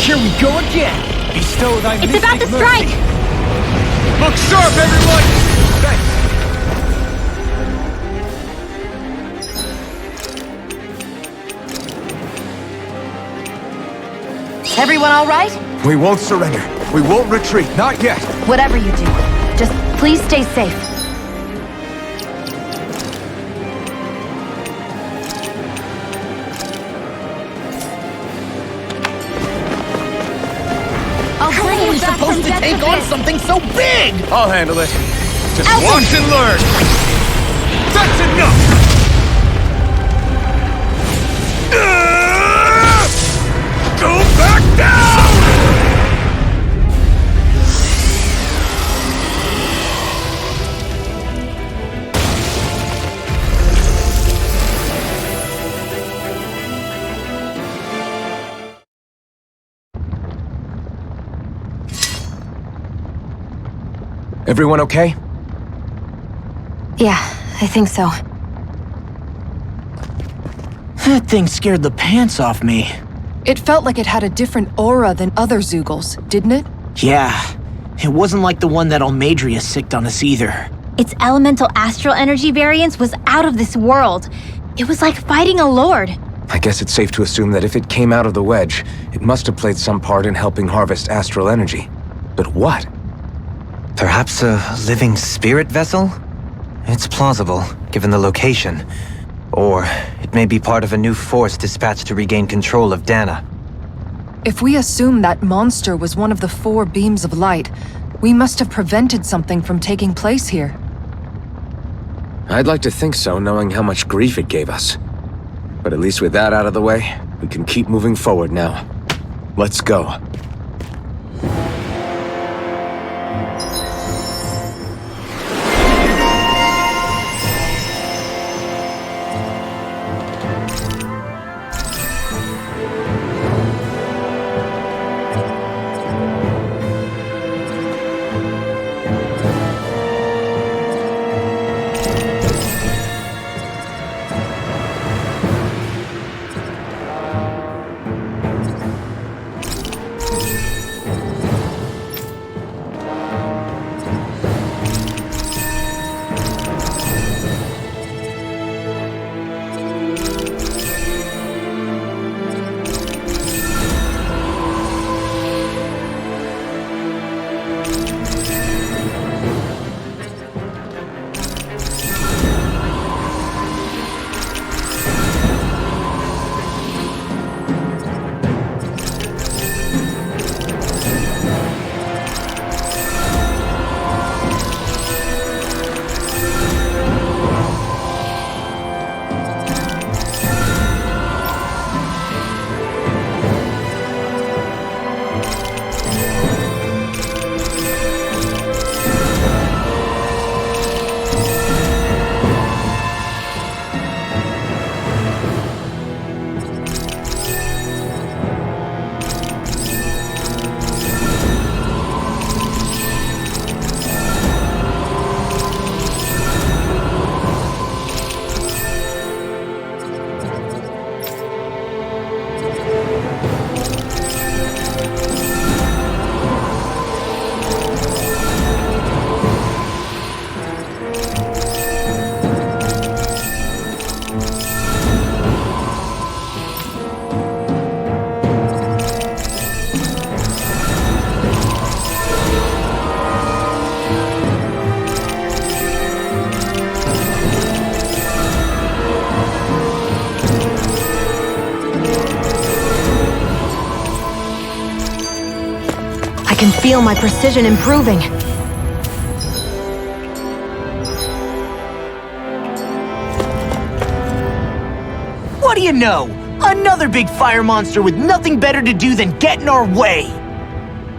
Here we go again! Bestow thy It's about to mystic strike! mercy. Look sharp, everyone! Thanks! Everyone all right? We won't surrender. We won't retreat. Not yet. Whatever you do, just please stay safe. I'll bring you back from death to this. something so big! I'll handle it. Just watch and learn! That's enough! Go back down! Everyone okay? Yeah, I think so. That thing scared the pants off me. It felt like it had a different aura than other Zeugles, didn't it? Yeah, it wasn't like the one that Almadria sicked on us either. Its elemental astral energy variance was out of this world. It was like fighting a lord. I guess it's safe to assume that if it came out of the wedge, it must have played some part in helping harvest astral energy. But what? Perhaps a living spirit vessel? It's plausible, given the location. Or it may be part of a new force dispatched to regain control of Dana. If we assume that monster was one of the 4 beams of light, we must have prevented something from taking place here. I'd like to think so, knowing how much grief it gave us. But at least with that out of the way, we can keep moving forward now. Let's go. feel my precision improving. What do you know? Another big fire monster with nothing better to do than get in our way!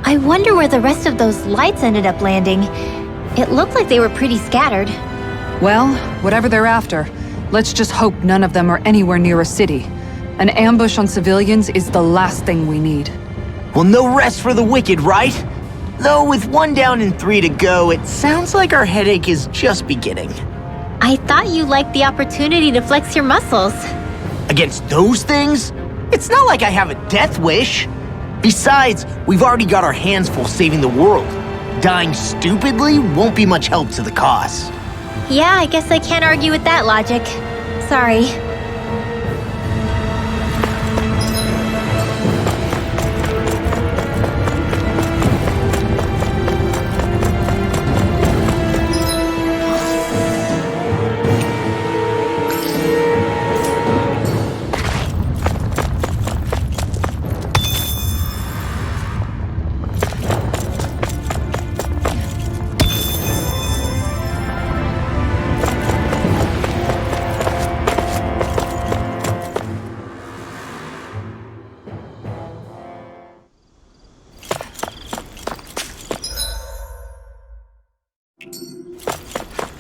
I wonder where the rest of those lights ended up landing. It looked like they were pretty scattered. Well, whatever they're after, let's just hope none of them are anywhere near a city. An ambush on civilians is the last thing we need. Well, no rest for the wicked, right? Though with 1 down and 3 to go, it sounds like our headache is just beginning. I thought you liked the opportunity to flex your muscles. Against those things? It's not like I have a death wish. Besides, we've already got our hands full saving the world. Dying stupidly won't be much help to the cause. Yeah, I guess I can't argue with that logic. Sorry.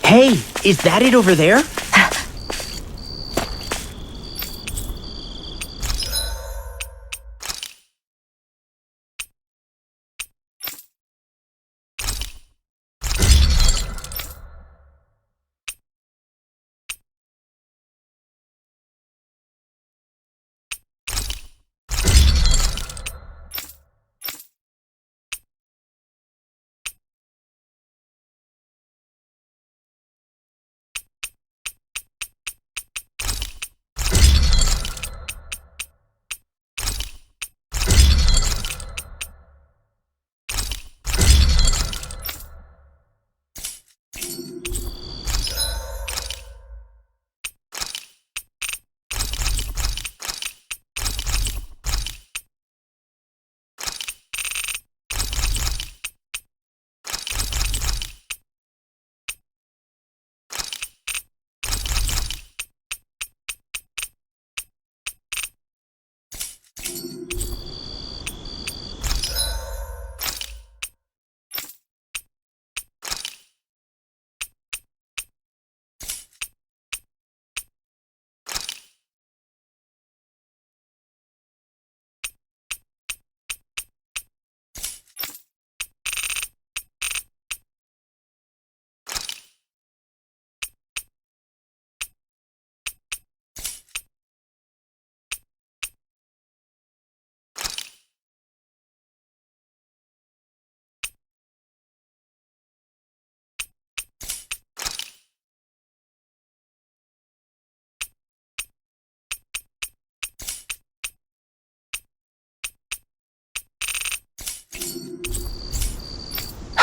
Hey, is that it over there?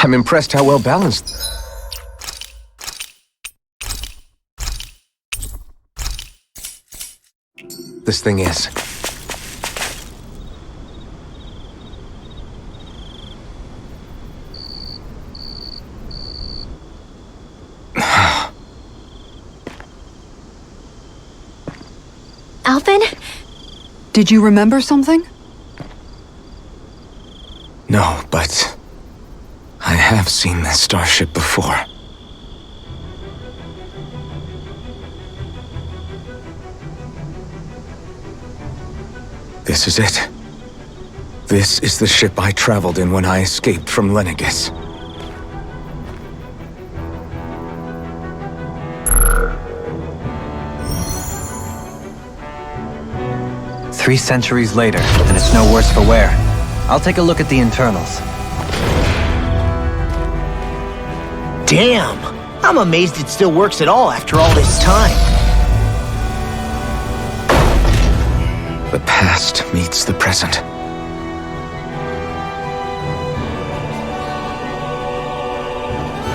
I'm impressed how well balanced. This thing is. Alphen? Did you remember something? No, but I have seen this starship before. This is it. This is the ship I traveled in when I escaped from Lenegis. Three centuries later, and it's no worse for wear. I'll take a look at the internals. Damn! I'm amazed it still works at all after all this time. The past meets the present.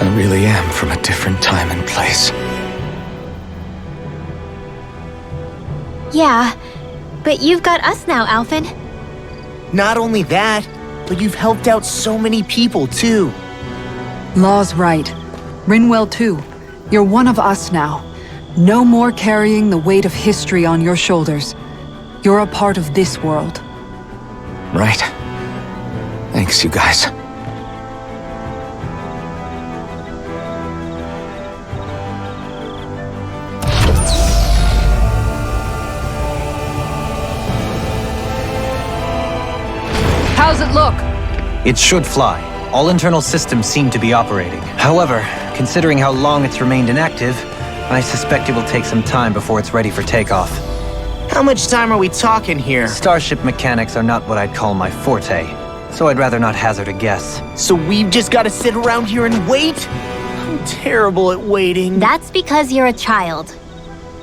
I really am from a different time and place. Yeah, but you've got us now, Alphen. Not only that, but you've helped out so many people, too. Law's right. Rinwell too. You're one of us now. No more carrying the weight of history on your shoulders. You're a part of this world. Right. Thanks, you guys. How's it look? It should fly. All internal systems seem to be operating. However, considering how long it's remained inactive, I suspect it will take some time before it's ready for takeoff. How much time are we talking here? Starship mechanics are not what I'd call my forte, so I'd rather not hazard a guess. So we've just got to sit around here and wait? I'm terrible at waiting. That's because you're a child.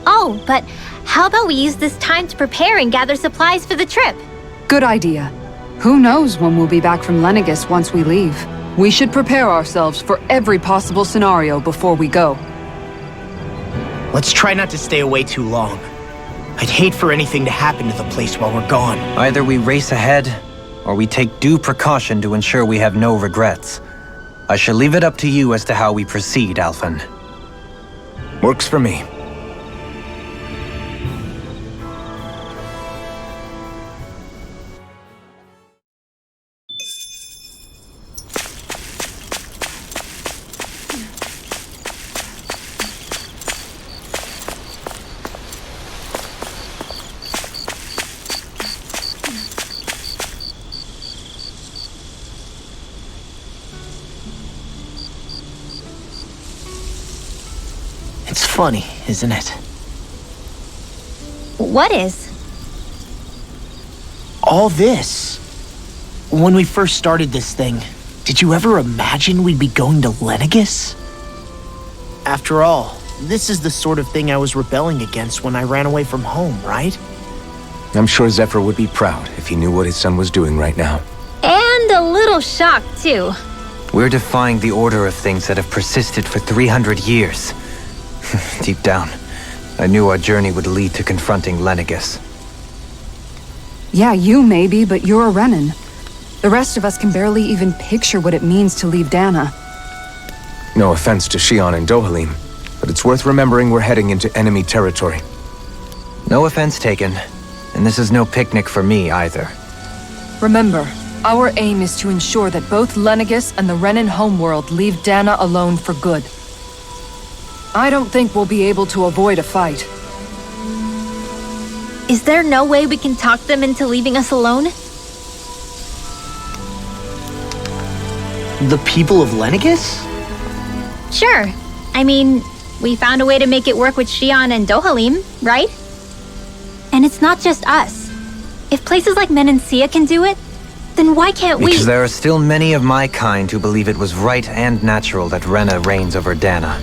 Oh, but how about we use this time to prepare and gather supplies for the trip? Good idea. Who knows when we'll be back from Lenegis once we leave? We should prepare ourselves for every possible scenario before we go. Let's try not to stay away too long. I'd hate for anything to happen to the place while we're gone. Either we race ahead, or we take due precaution to ensure we have no regrets. I shall leave it up to you as to how we proceed, Alphen. Works for me. It's funny, isn't it? What is? All this. When we first started this thing, did you ever imagine we'd be going to Lenegis? After all, this is the sort of thing I was rebelling against when I ran away from home, right? I'm sure Zephyr would be proud if he knew what his son was doing right now. And a little shocked, too. We're defying the order of things that have persisted for 300 years. Deep down, I knew our journey would lead to confronting Lenegis. Yeah, you maybe, but you're a Renan. The rest of us can barely even picture what it means to leave Dana. No offense to Shionne and Dohalim, but it's worth remembering we're heading into enemy territory. No offense taken, and this is no picnic for me either. Remember, our aim is to ensure that both Lenegis and the Renan homeworld leave Dana alone for good. I don't think we'll be able to avoid a fight. Is there no way we can talk them into leaving us alone? The people of Lenegis? Sure. I mean, we found a way to make it work with Shionne and Dohalim, right? And it's not just us. If places like Menancia can do it, then why can't we? Because there are still many of my kind who believe it was right and natural that Rena reigns over Dana.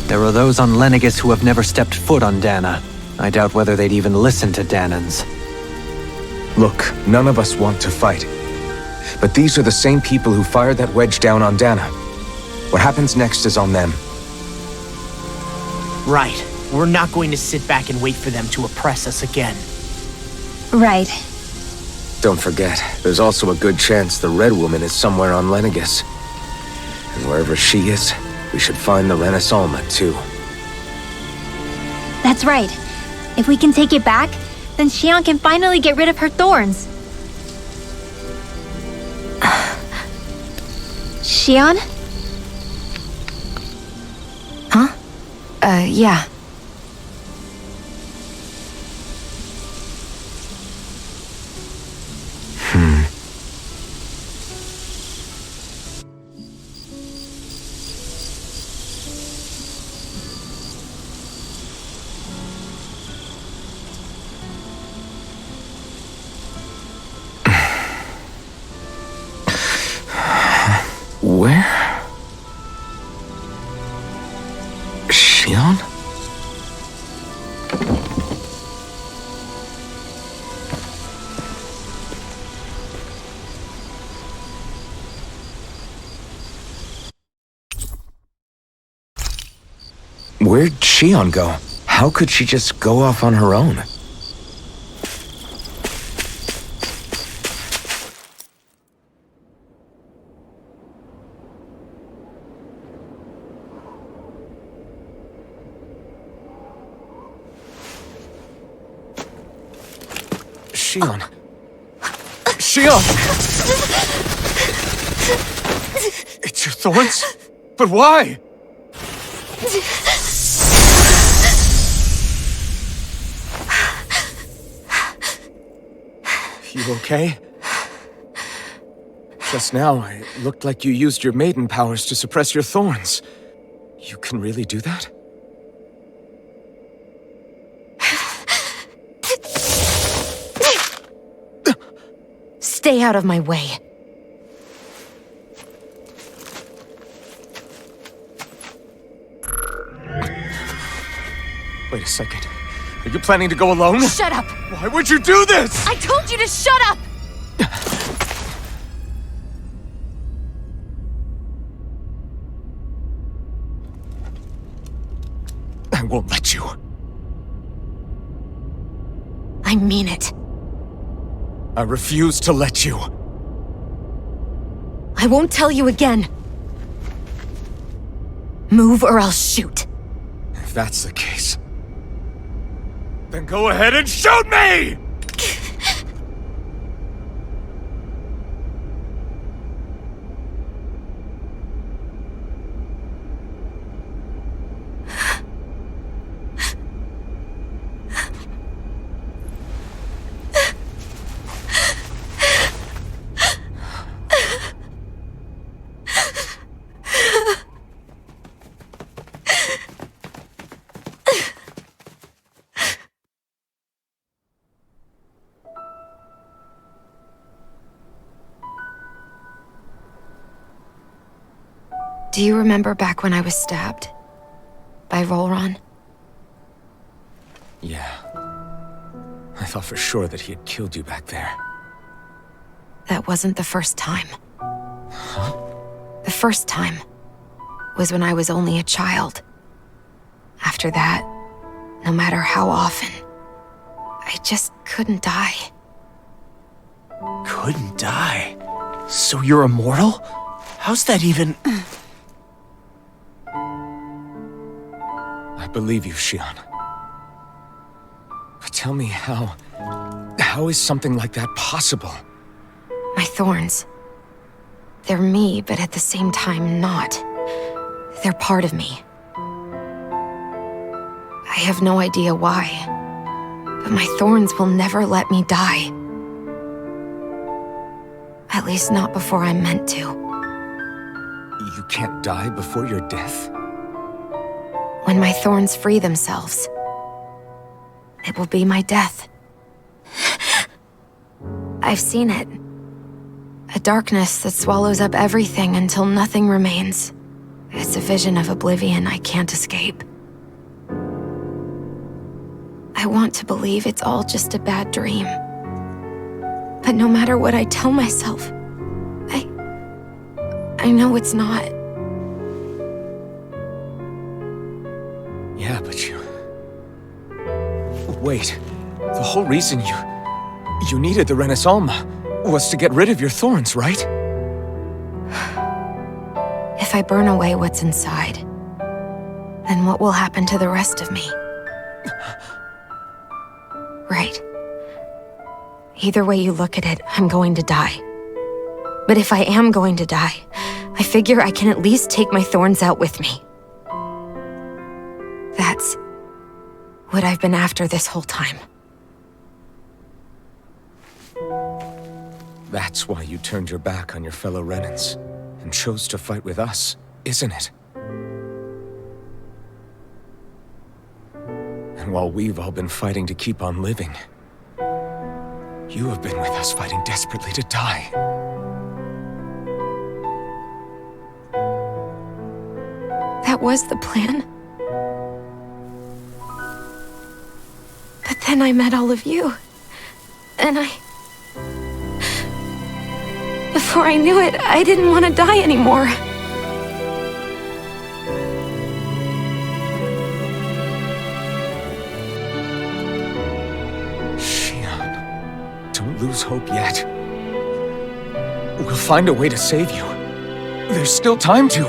There are those on Lenegis who have never stepped foot on Dana. I doubt whether they'd even listen to Danans. Look, none of us want to fight. But these are the same people who fired that wedge down on Dana. What happens next is on them. Right. We're not going to sit back and wait for them to oppress us again. Right. Don't forget, there's also a good chance the Red Woman is somewhere on Lenegis. And wherever she is, we should find the Renaissance too. That's right. If we can take it back, then Shionne can finally get rid of her thorns. Shionne? Huh? Yeah. Where? Shionne? Where'd Shionne go? How could she just go off on her own? Shionne. Shionne! It's your thorns? But why? You okay? Just now, it looked like you used your maiden powers to suppress your thorns. You can really do that? Stay out of my way. Wait a second. Are you planning to go alone? Shut up! Why would you do this? I told you to shut up! I won't let you. I mean it. I refuse to let you. I won't tell you again. Move or I'll shoot. If that's the case, then go ahead and shoot me! Do you remember back when I was stabbed? By Rolron? Yeah. I thought for sure that he had killed you back there. That wasn't the first time. Huh? The first time was when I was only a child. After that, no matter how often, I just couldn't die. Couldn't die? So you're immortal? How's that even... I believe you, Shionne. But tell me how is something like that possible? My thorns. They're me, but at the same time not. They're part of me. I have no idea why, but my thorns will never let me die. At least not before I'm meant to. You can't die before your death? When my thorns free themselves, it will be my death. I've seen it. A darkness that swallows up everything until nothing remains. It's a vision of oblivion I can't escape. I want to believe it's all just a bad dream. But no matter what I tell myself, I know it's not. Yeah, but you... Wait. The whole reason you needed the Renaissance was to get rid of your thorns, right? If I burn away what's inside, then what will happen to the rest of me? Right. Either way you look at it, I'm going to die. But if I am going to die, I figure I can at least take my thorns out with me. That's what I've been after this whole time. That's why you turned your back on your fellow Renans and chose to fight with us, isn't it? And while we've all been fighting to keep on living, you have been with us fighting desperately to die. That was the plan. But then I met all of you. And before I knew it, I didn't want to die anymore. Shionne, don't lose hope yet. We'll find a way to save you. There's still time to.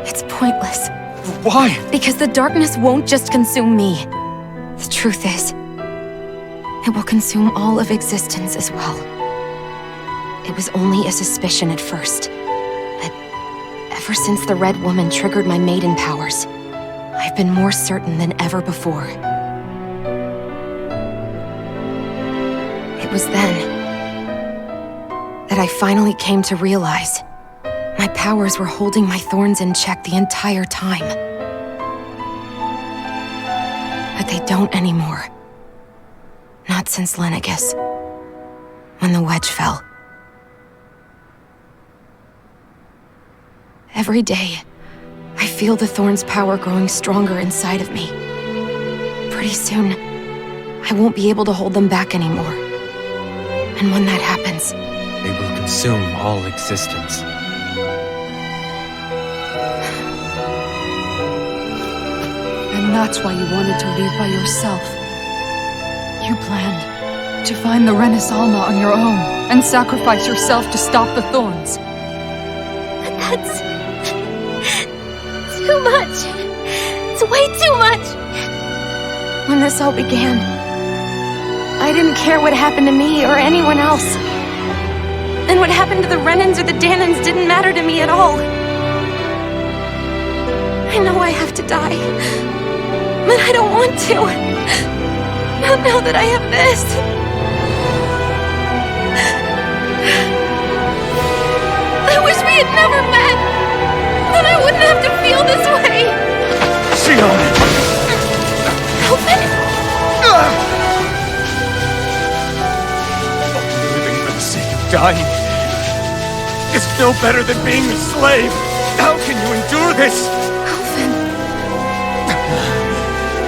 It's pointless. Why? Because the darkness won't just consume me. The truth is, it will consume all of existence as well. It was only a suspicion at first, but ever since the Red Woman triggered my maiden powers, I've been more certain than ever before. It was then that I finally came to realize my powers were holding my thorns in check the entire time. But they don't anymore. Not since Lenegis, when the wedge fell. Every day, I feel the thorn's power growing stronger inside of me. Pretty soon, I won't be able to hold them back anymore. And when that happens, They will consume all existence. And that's why you wanted to leave by yourself. You planned to find the Renaissance on your own and sacrifice yourself to stop the thorns. That's... too much. It's way too much. when this all began, I didn't care what happened to me or anyone else. And what happened to the Renans or the Danans didn't matter to me at all. I know I have to die, but I don't want to. Not now that I have this. I wish we had never met. Then I wouldn't have to feel this way. Shionne! Alphen? Living for the sake of dying is no better than being a slave. How can you endure this? Alphen.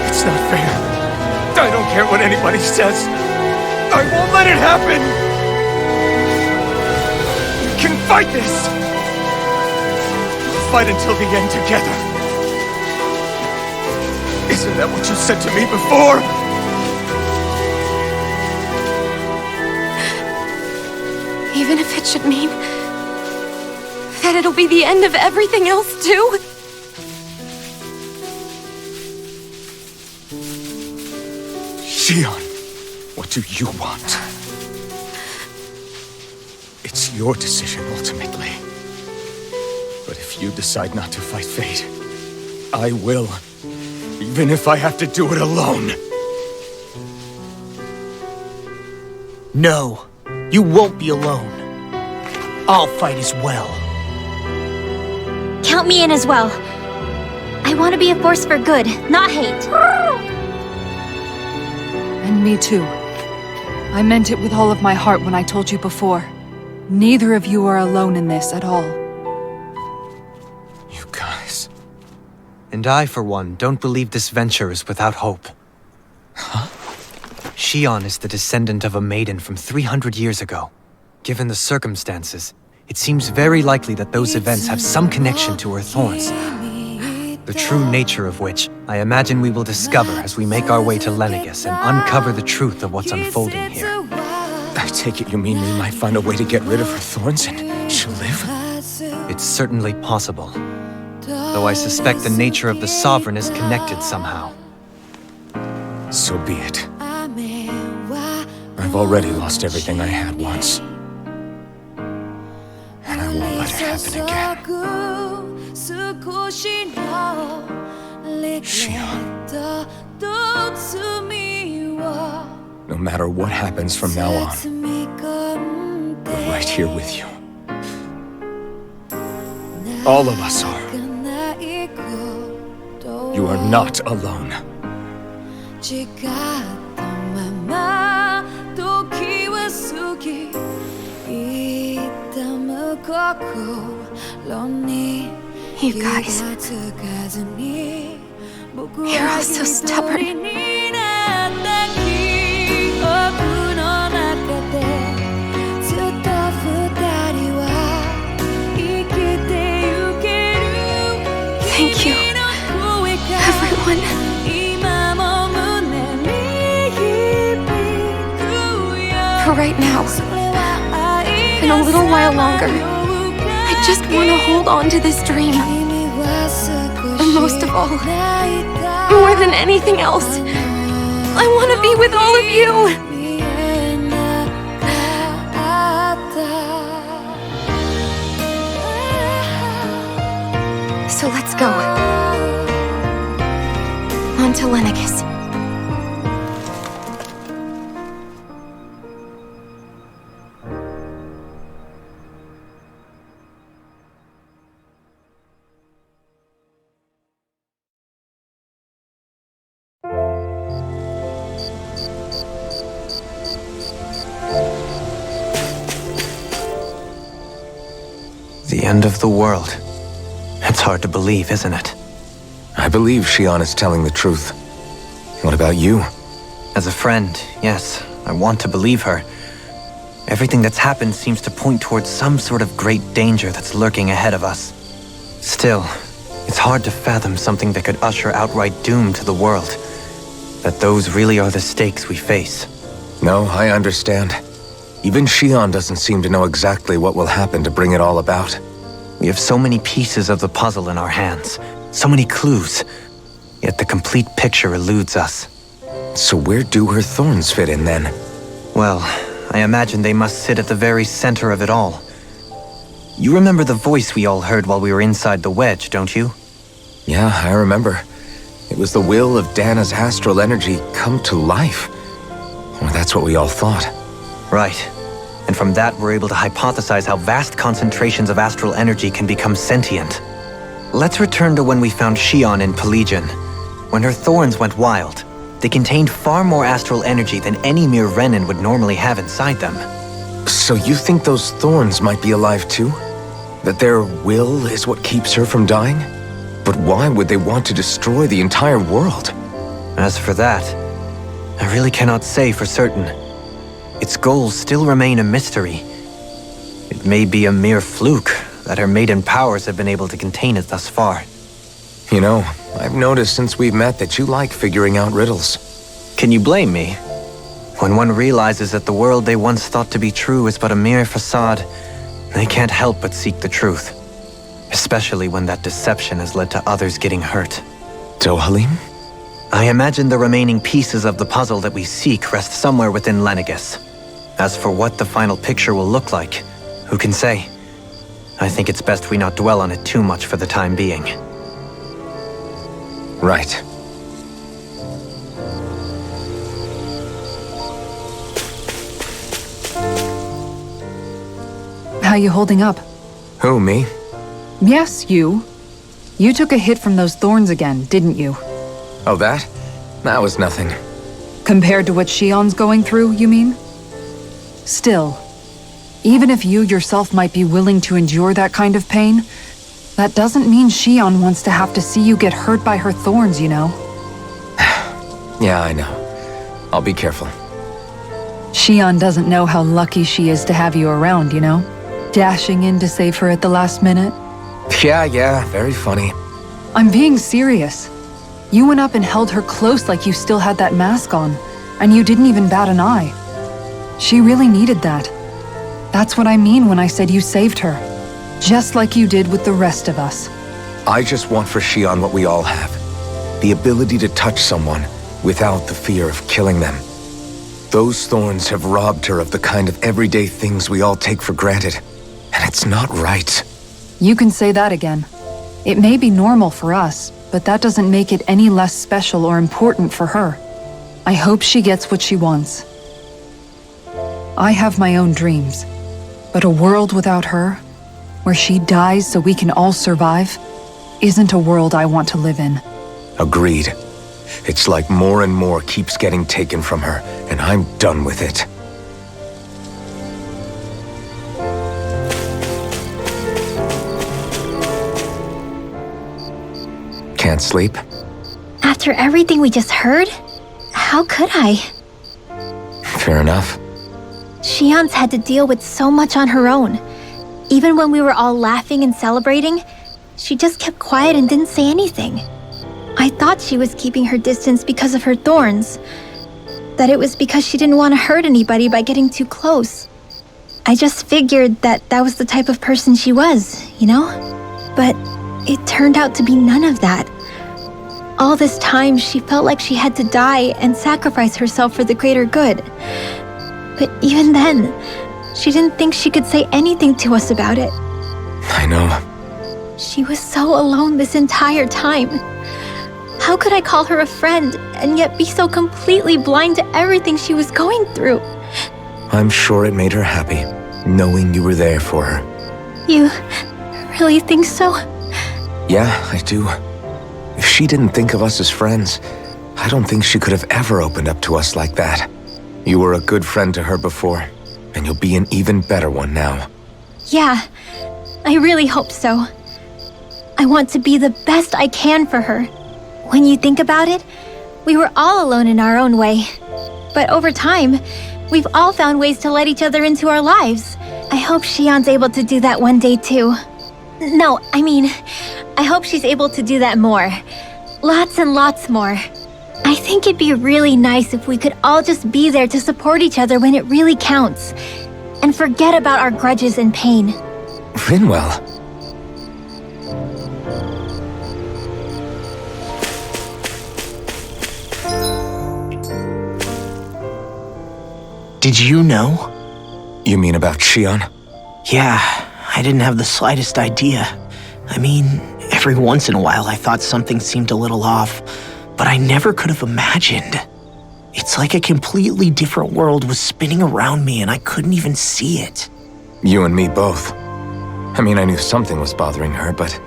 It's not fair. I don't care what anybody says. I won't let it happen. We can fight this. We'll fight until the end together. Isn't that what you said to me before? Even if it should mean that it'll be the end of everything else too? Shionne, what do you want? It's your decision ultimately. But if you decide not to fight fate, I will. Even if I have to do it alone. No, you won't be alone. I'll fight as well. Count me in as well. I want to be a force for good, not hate. And me too. I meant it with all of my heart when I told you before. Neither of you are alone in this at all. You guys. And I, for one, don't believe this venture is without hope. Huh? Shionne is the descendant of a maiden from 300 years ago. Given the circumstances, it seems very likely that those events have some connection to her thorns. The true nature of which, I imagine we will discover as we make our way to Lenegis and uncover the truth of what's unfolding here. I take it you mean we might find a way to get rid of her thorns and she'll live? It's certainly possible. Though I suspect the nature of the Sovereign is connected somehow. So be it. I've already lost everything I had once. And I won't let it happen again. Shionne. No matter what happens from now on, we're right here with you. All of us are. You are not alone. You guys. You're all so stubborn. Thank you, everyone. For right now, and a little while longer, I just want to hold on to this dream. And most of all, more than anything else, I want to be with all of you. So let's go. On to Lenegis. The end of the world. It's hard to believe, isn't it? I believe Shionne is telling the truth. What about you? As a friend, yes, I want to believe her. Everything that's happened seems to point towards some sort of great danger that's lurking ahead of us. Still, it's hard to fathom something that could usher outright doom to the world. That those really are the stakes we face. No, I understand. Even Shionne doesn't seem to know exactly what will happen to bring it all about. We have so many pieces of the puzzle in our hands, so many clues, yet the complete picture eludes us. So where do her thorns fit in then? Well, I imagine they must sit at the very center of it all. You remember the voice we all heard while we were inside the wedge, don't you? Yeah, I remember. It was the will of Dana's astral energy come to life. Or that's what we all thought. Right. And from that, we're able to hypothesize how vast concentrations of astral energy can become sentient. Let's return to when we found Shionne in Pelagian. When her thorns went wild, they contained far more astral energy than any mere Renin would normally have inside them. So you think those thorns might be alive too? That their will is what keeps her from dying? But why would they want to destroy the entire world? As for that, I really cannot say for certain. Its goals still remain a mystery. It may be a mere fluke that her maiden powers have been able to contain it thus far. You know, I've noticed since we've met that you like figuring out riddles. Can you blame me? When one realizes that the world they once thought to be true is but a mere facade, they can't help but seek the truth. Especially when that deception has led to others getting hurt. Dohalim? I imagine the remaining pieces of the puzzle that we seek rest somewhere within Lenegis. As for what the final picture will look like, who can say? I think it's best we not dwell on it too much for the time being. Right. How you holding up? Who, me? Yes, you. You took a hit from those thorns again, didn't you? Oh, that? That was nothing. Compared to what Shionne's going through, you mean? Still, even if you yourself might be willing to endure that kind of pain, that doesn't mean Shionne wants to have to see you get hurt by her thorns, you know? Yeah, I know. I'll be careful. Shionne doesn't know how lucky she is to have you around, you know? Dashing in to save her at the last minute. Yeah, very funny. I'm being serious. You went up and held her close like you still had that mask on, and you didn't even bat an eye. She really needed that. That's what I mean when I said you saved her. Just like you did with the rest of us. I just want for Shionne what we all have. The ability to touch someone without the fear of killing them. Those thorns have robbed her of the kind of everyday things we all take for granted. And it's not right. You can say that again. It may be normal for us, but that doesn't make it any less special or important for her. I hope she gets what she wants. I have my own dreams, but a world without her, where she dies so we can all survive, isn't a world I want to live in. Agreed. It's like more and more keeps getting taken from her, and I'm done with it. Can't sleep? After everything we just heard? How could I? Fair enough. Shionne's had to deal with so much on her own. Even when we were all laughing and celebrating, she just kept quiet and didn't say anything. I thought she was keeping her distance because of her thorns. That it was because she didn't want to hurt anybody by getting too close. I just figured that that was the type of person she was, you know? But it turned out to be none of that. All this time, she felt like she had to die and sacrifice herself for the greater good. But even then, she didn't think she could say anything to us about it. I know. She was so alone this entire time. How could I call her a friend and yet be so completely blind to everything she was going through? I'm sure it made her happy, knowing you were there for her. You really think so? Yeah, I do. If she didn't think of us as friends, I don't think she could have ever opened up to us like that. You were a good friend to her before, and you'll be an even better one now. Yeah, I really hope so. I want to be the best I can for her. When you think about it, we were all alone in our own way. But over time, we've all found ways to let each other into our lives. I hope Shionne's able to do that one day too. No, I mean, I hope she's able to do that more. Lots and lots more. I think it'd be really nice if we could all just be there to support each other when it really counts. And forget about our grudges and pain. Rinwell. Did you know? You mean about Shionne? Yeah, I didn't have the slightest idea. I mean, every once in a while I thought something seemed a little off, but I never could have imagined. It's like a completely different world was spinning around me and I couldn't even see it. You and me both. I mean, I knew something was bothering her, but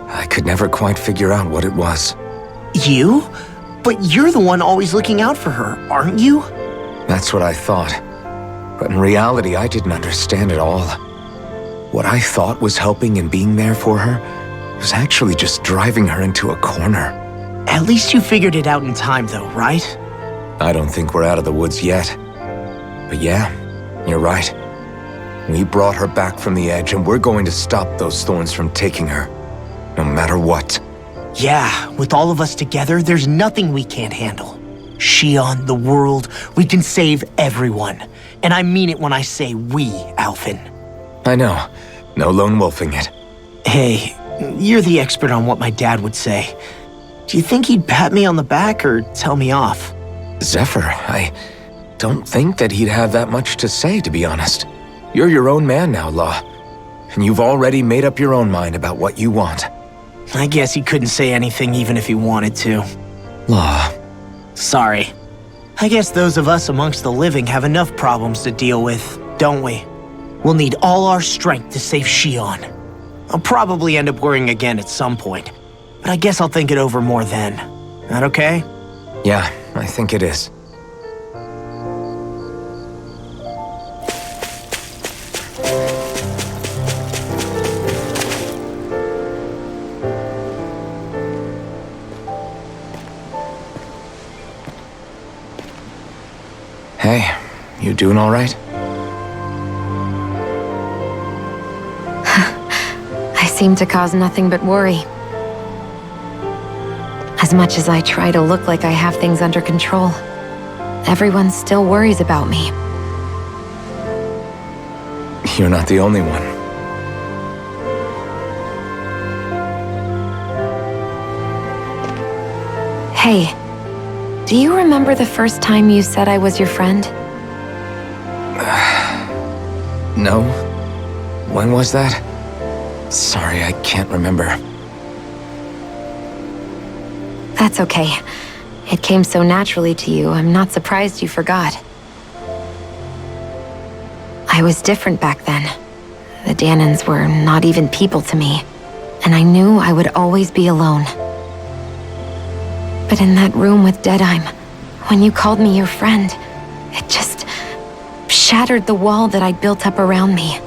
I could never quite figure out what it was. You? But you're the one always looking out for her, aren't you? That's what I thought. But in reality, I didn't understand it all. What I thought was helping and being there for her was actually just driving her into a corner. At least you figured it out in time though, right? I don't think we're out of the woods yet. But yeah, you're right. We brought her back from the edge, and we're going to stop those thorns from taking her, no matter what. Yeah, with all of us together, there's nothing we can't handle. Shionne, the world, we can save everyone. And I mean it when I say we, Alphen. I know. No lone wolfing it. Hey, you're the expert on what my dad would say. Do you think he'd pat me on the back or tell me off? Zephyr, I don't think that he'd have that much to say, to be honest. You're your own man now, Law. And you've already made up your own mind about what you want. I guess he couldn't say anything even if he wanted to. Law. Sorry. I guess those of us amongst the living have enough problems to deal with, don't we? We'll need all our strength to save Shionne. I'll probably end up worrying again at some point, but I guess I'll think it over more then. That okay? Yeah, I think it is. Hey, you doing all right? I seem to cause nothing but worry. As much as I try to look like I have things under control, everyone still worries about me. You're not the only one. Hey, do you remember the first time you said I was your friend? No? When was that? Sorry, I can't remember. That's okay. It came so naturally to you, I'm not surprised you forgot. I was different back then. The Danans were not even people to me, and I knew I would always be alone. But in that room with Deadime, when you called me your friend, it just shattered the wall that I'd built up around me.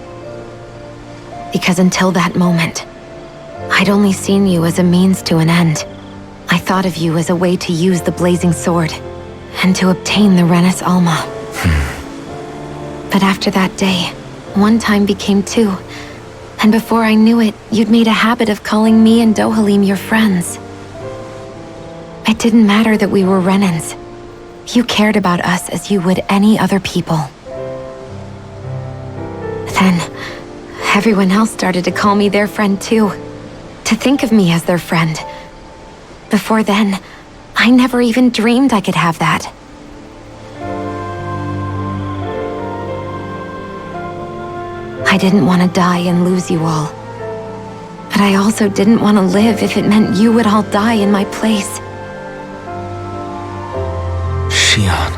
Because until that moment, I'd only seen you as a means to an end. I thought of you as a way to use the blazing sword, and to obtain the Renis Alma. But after that day, one time became two, and before I knew it, you'd made a habit of calling me and Dohalim your friends. It didn't matter that we were Renans. You cared about us as you would any other people. Then, everyone else started to call me their friend too, to think of me as their friend. Before then, I never even dreamed I could have that. I didn't want to die and lose you all. But But I also didn't want to live if it meant you would all die in my place. Shionne.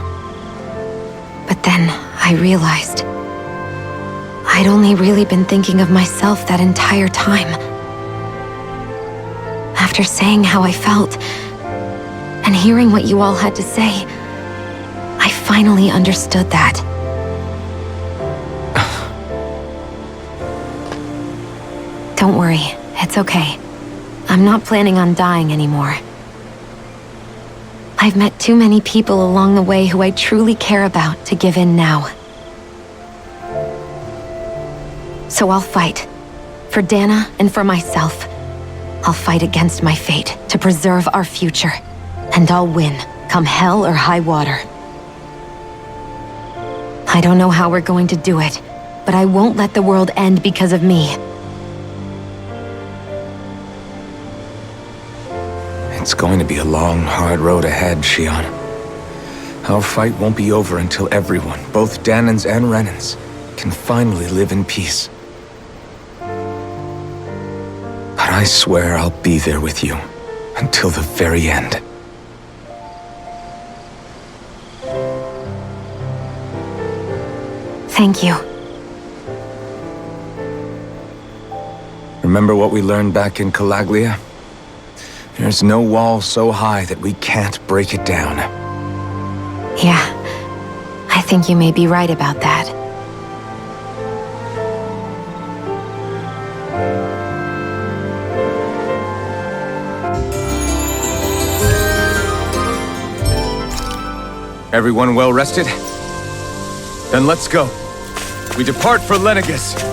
But then I realized I'd only really been thinking of myself that entire time. After saying how I felt, and hearing what you all had to say, I finally understood that. Don't worry, it's okay. I'm not planning on dying anymore. I've met too many people along the way who I truly care about to give in now. So I'll fight. For Dana and for myself. I'll fight against my fate to preserve our future. And I'll win, come hell or high water. I don't know how we're going to do it, but I won't let the world end because of me. It's going to be a long, hard road ahead, Shionne. Our fight won't be over until everyone, both Danans and Renans, can finally live in peace. But I swear I'll be there with you until the very end. Thank you. Remember what we learned back in Calaglia? There's no wall so high that we can't break it down. Yeah, I think you may be right about that. Everyone well rested? Then let's go. We depart for Lenegus.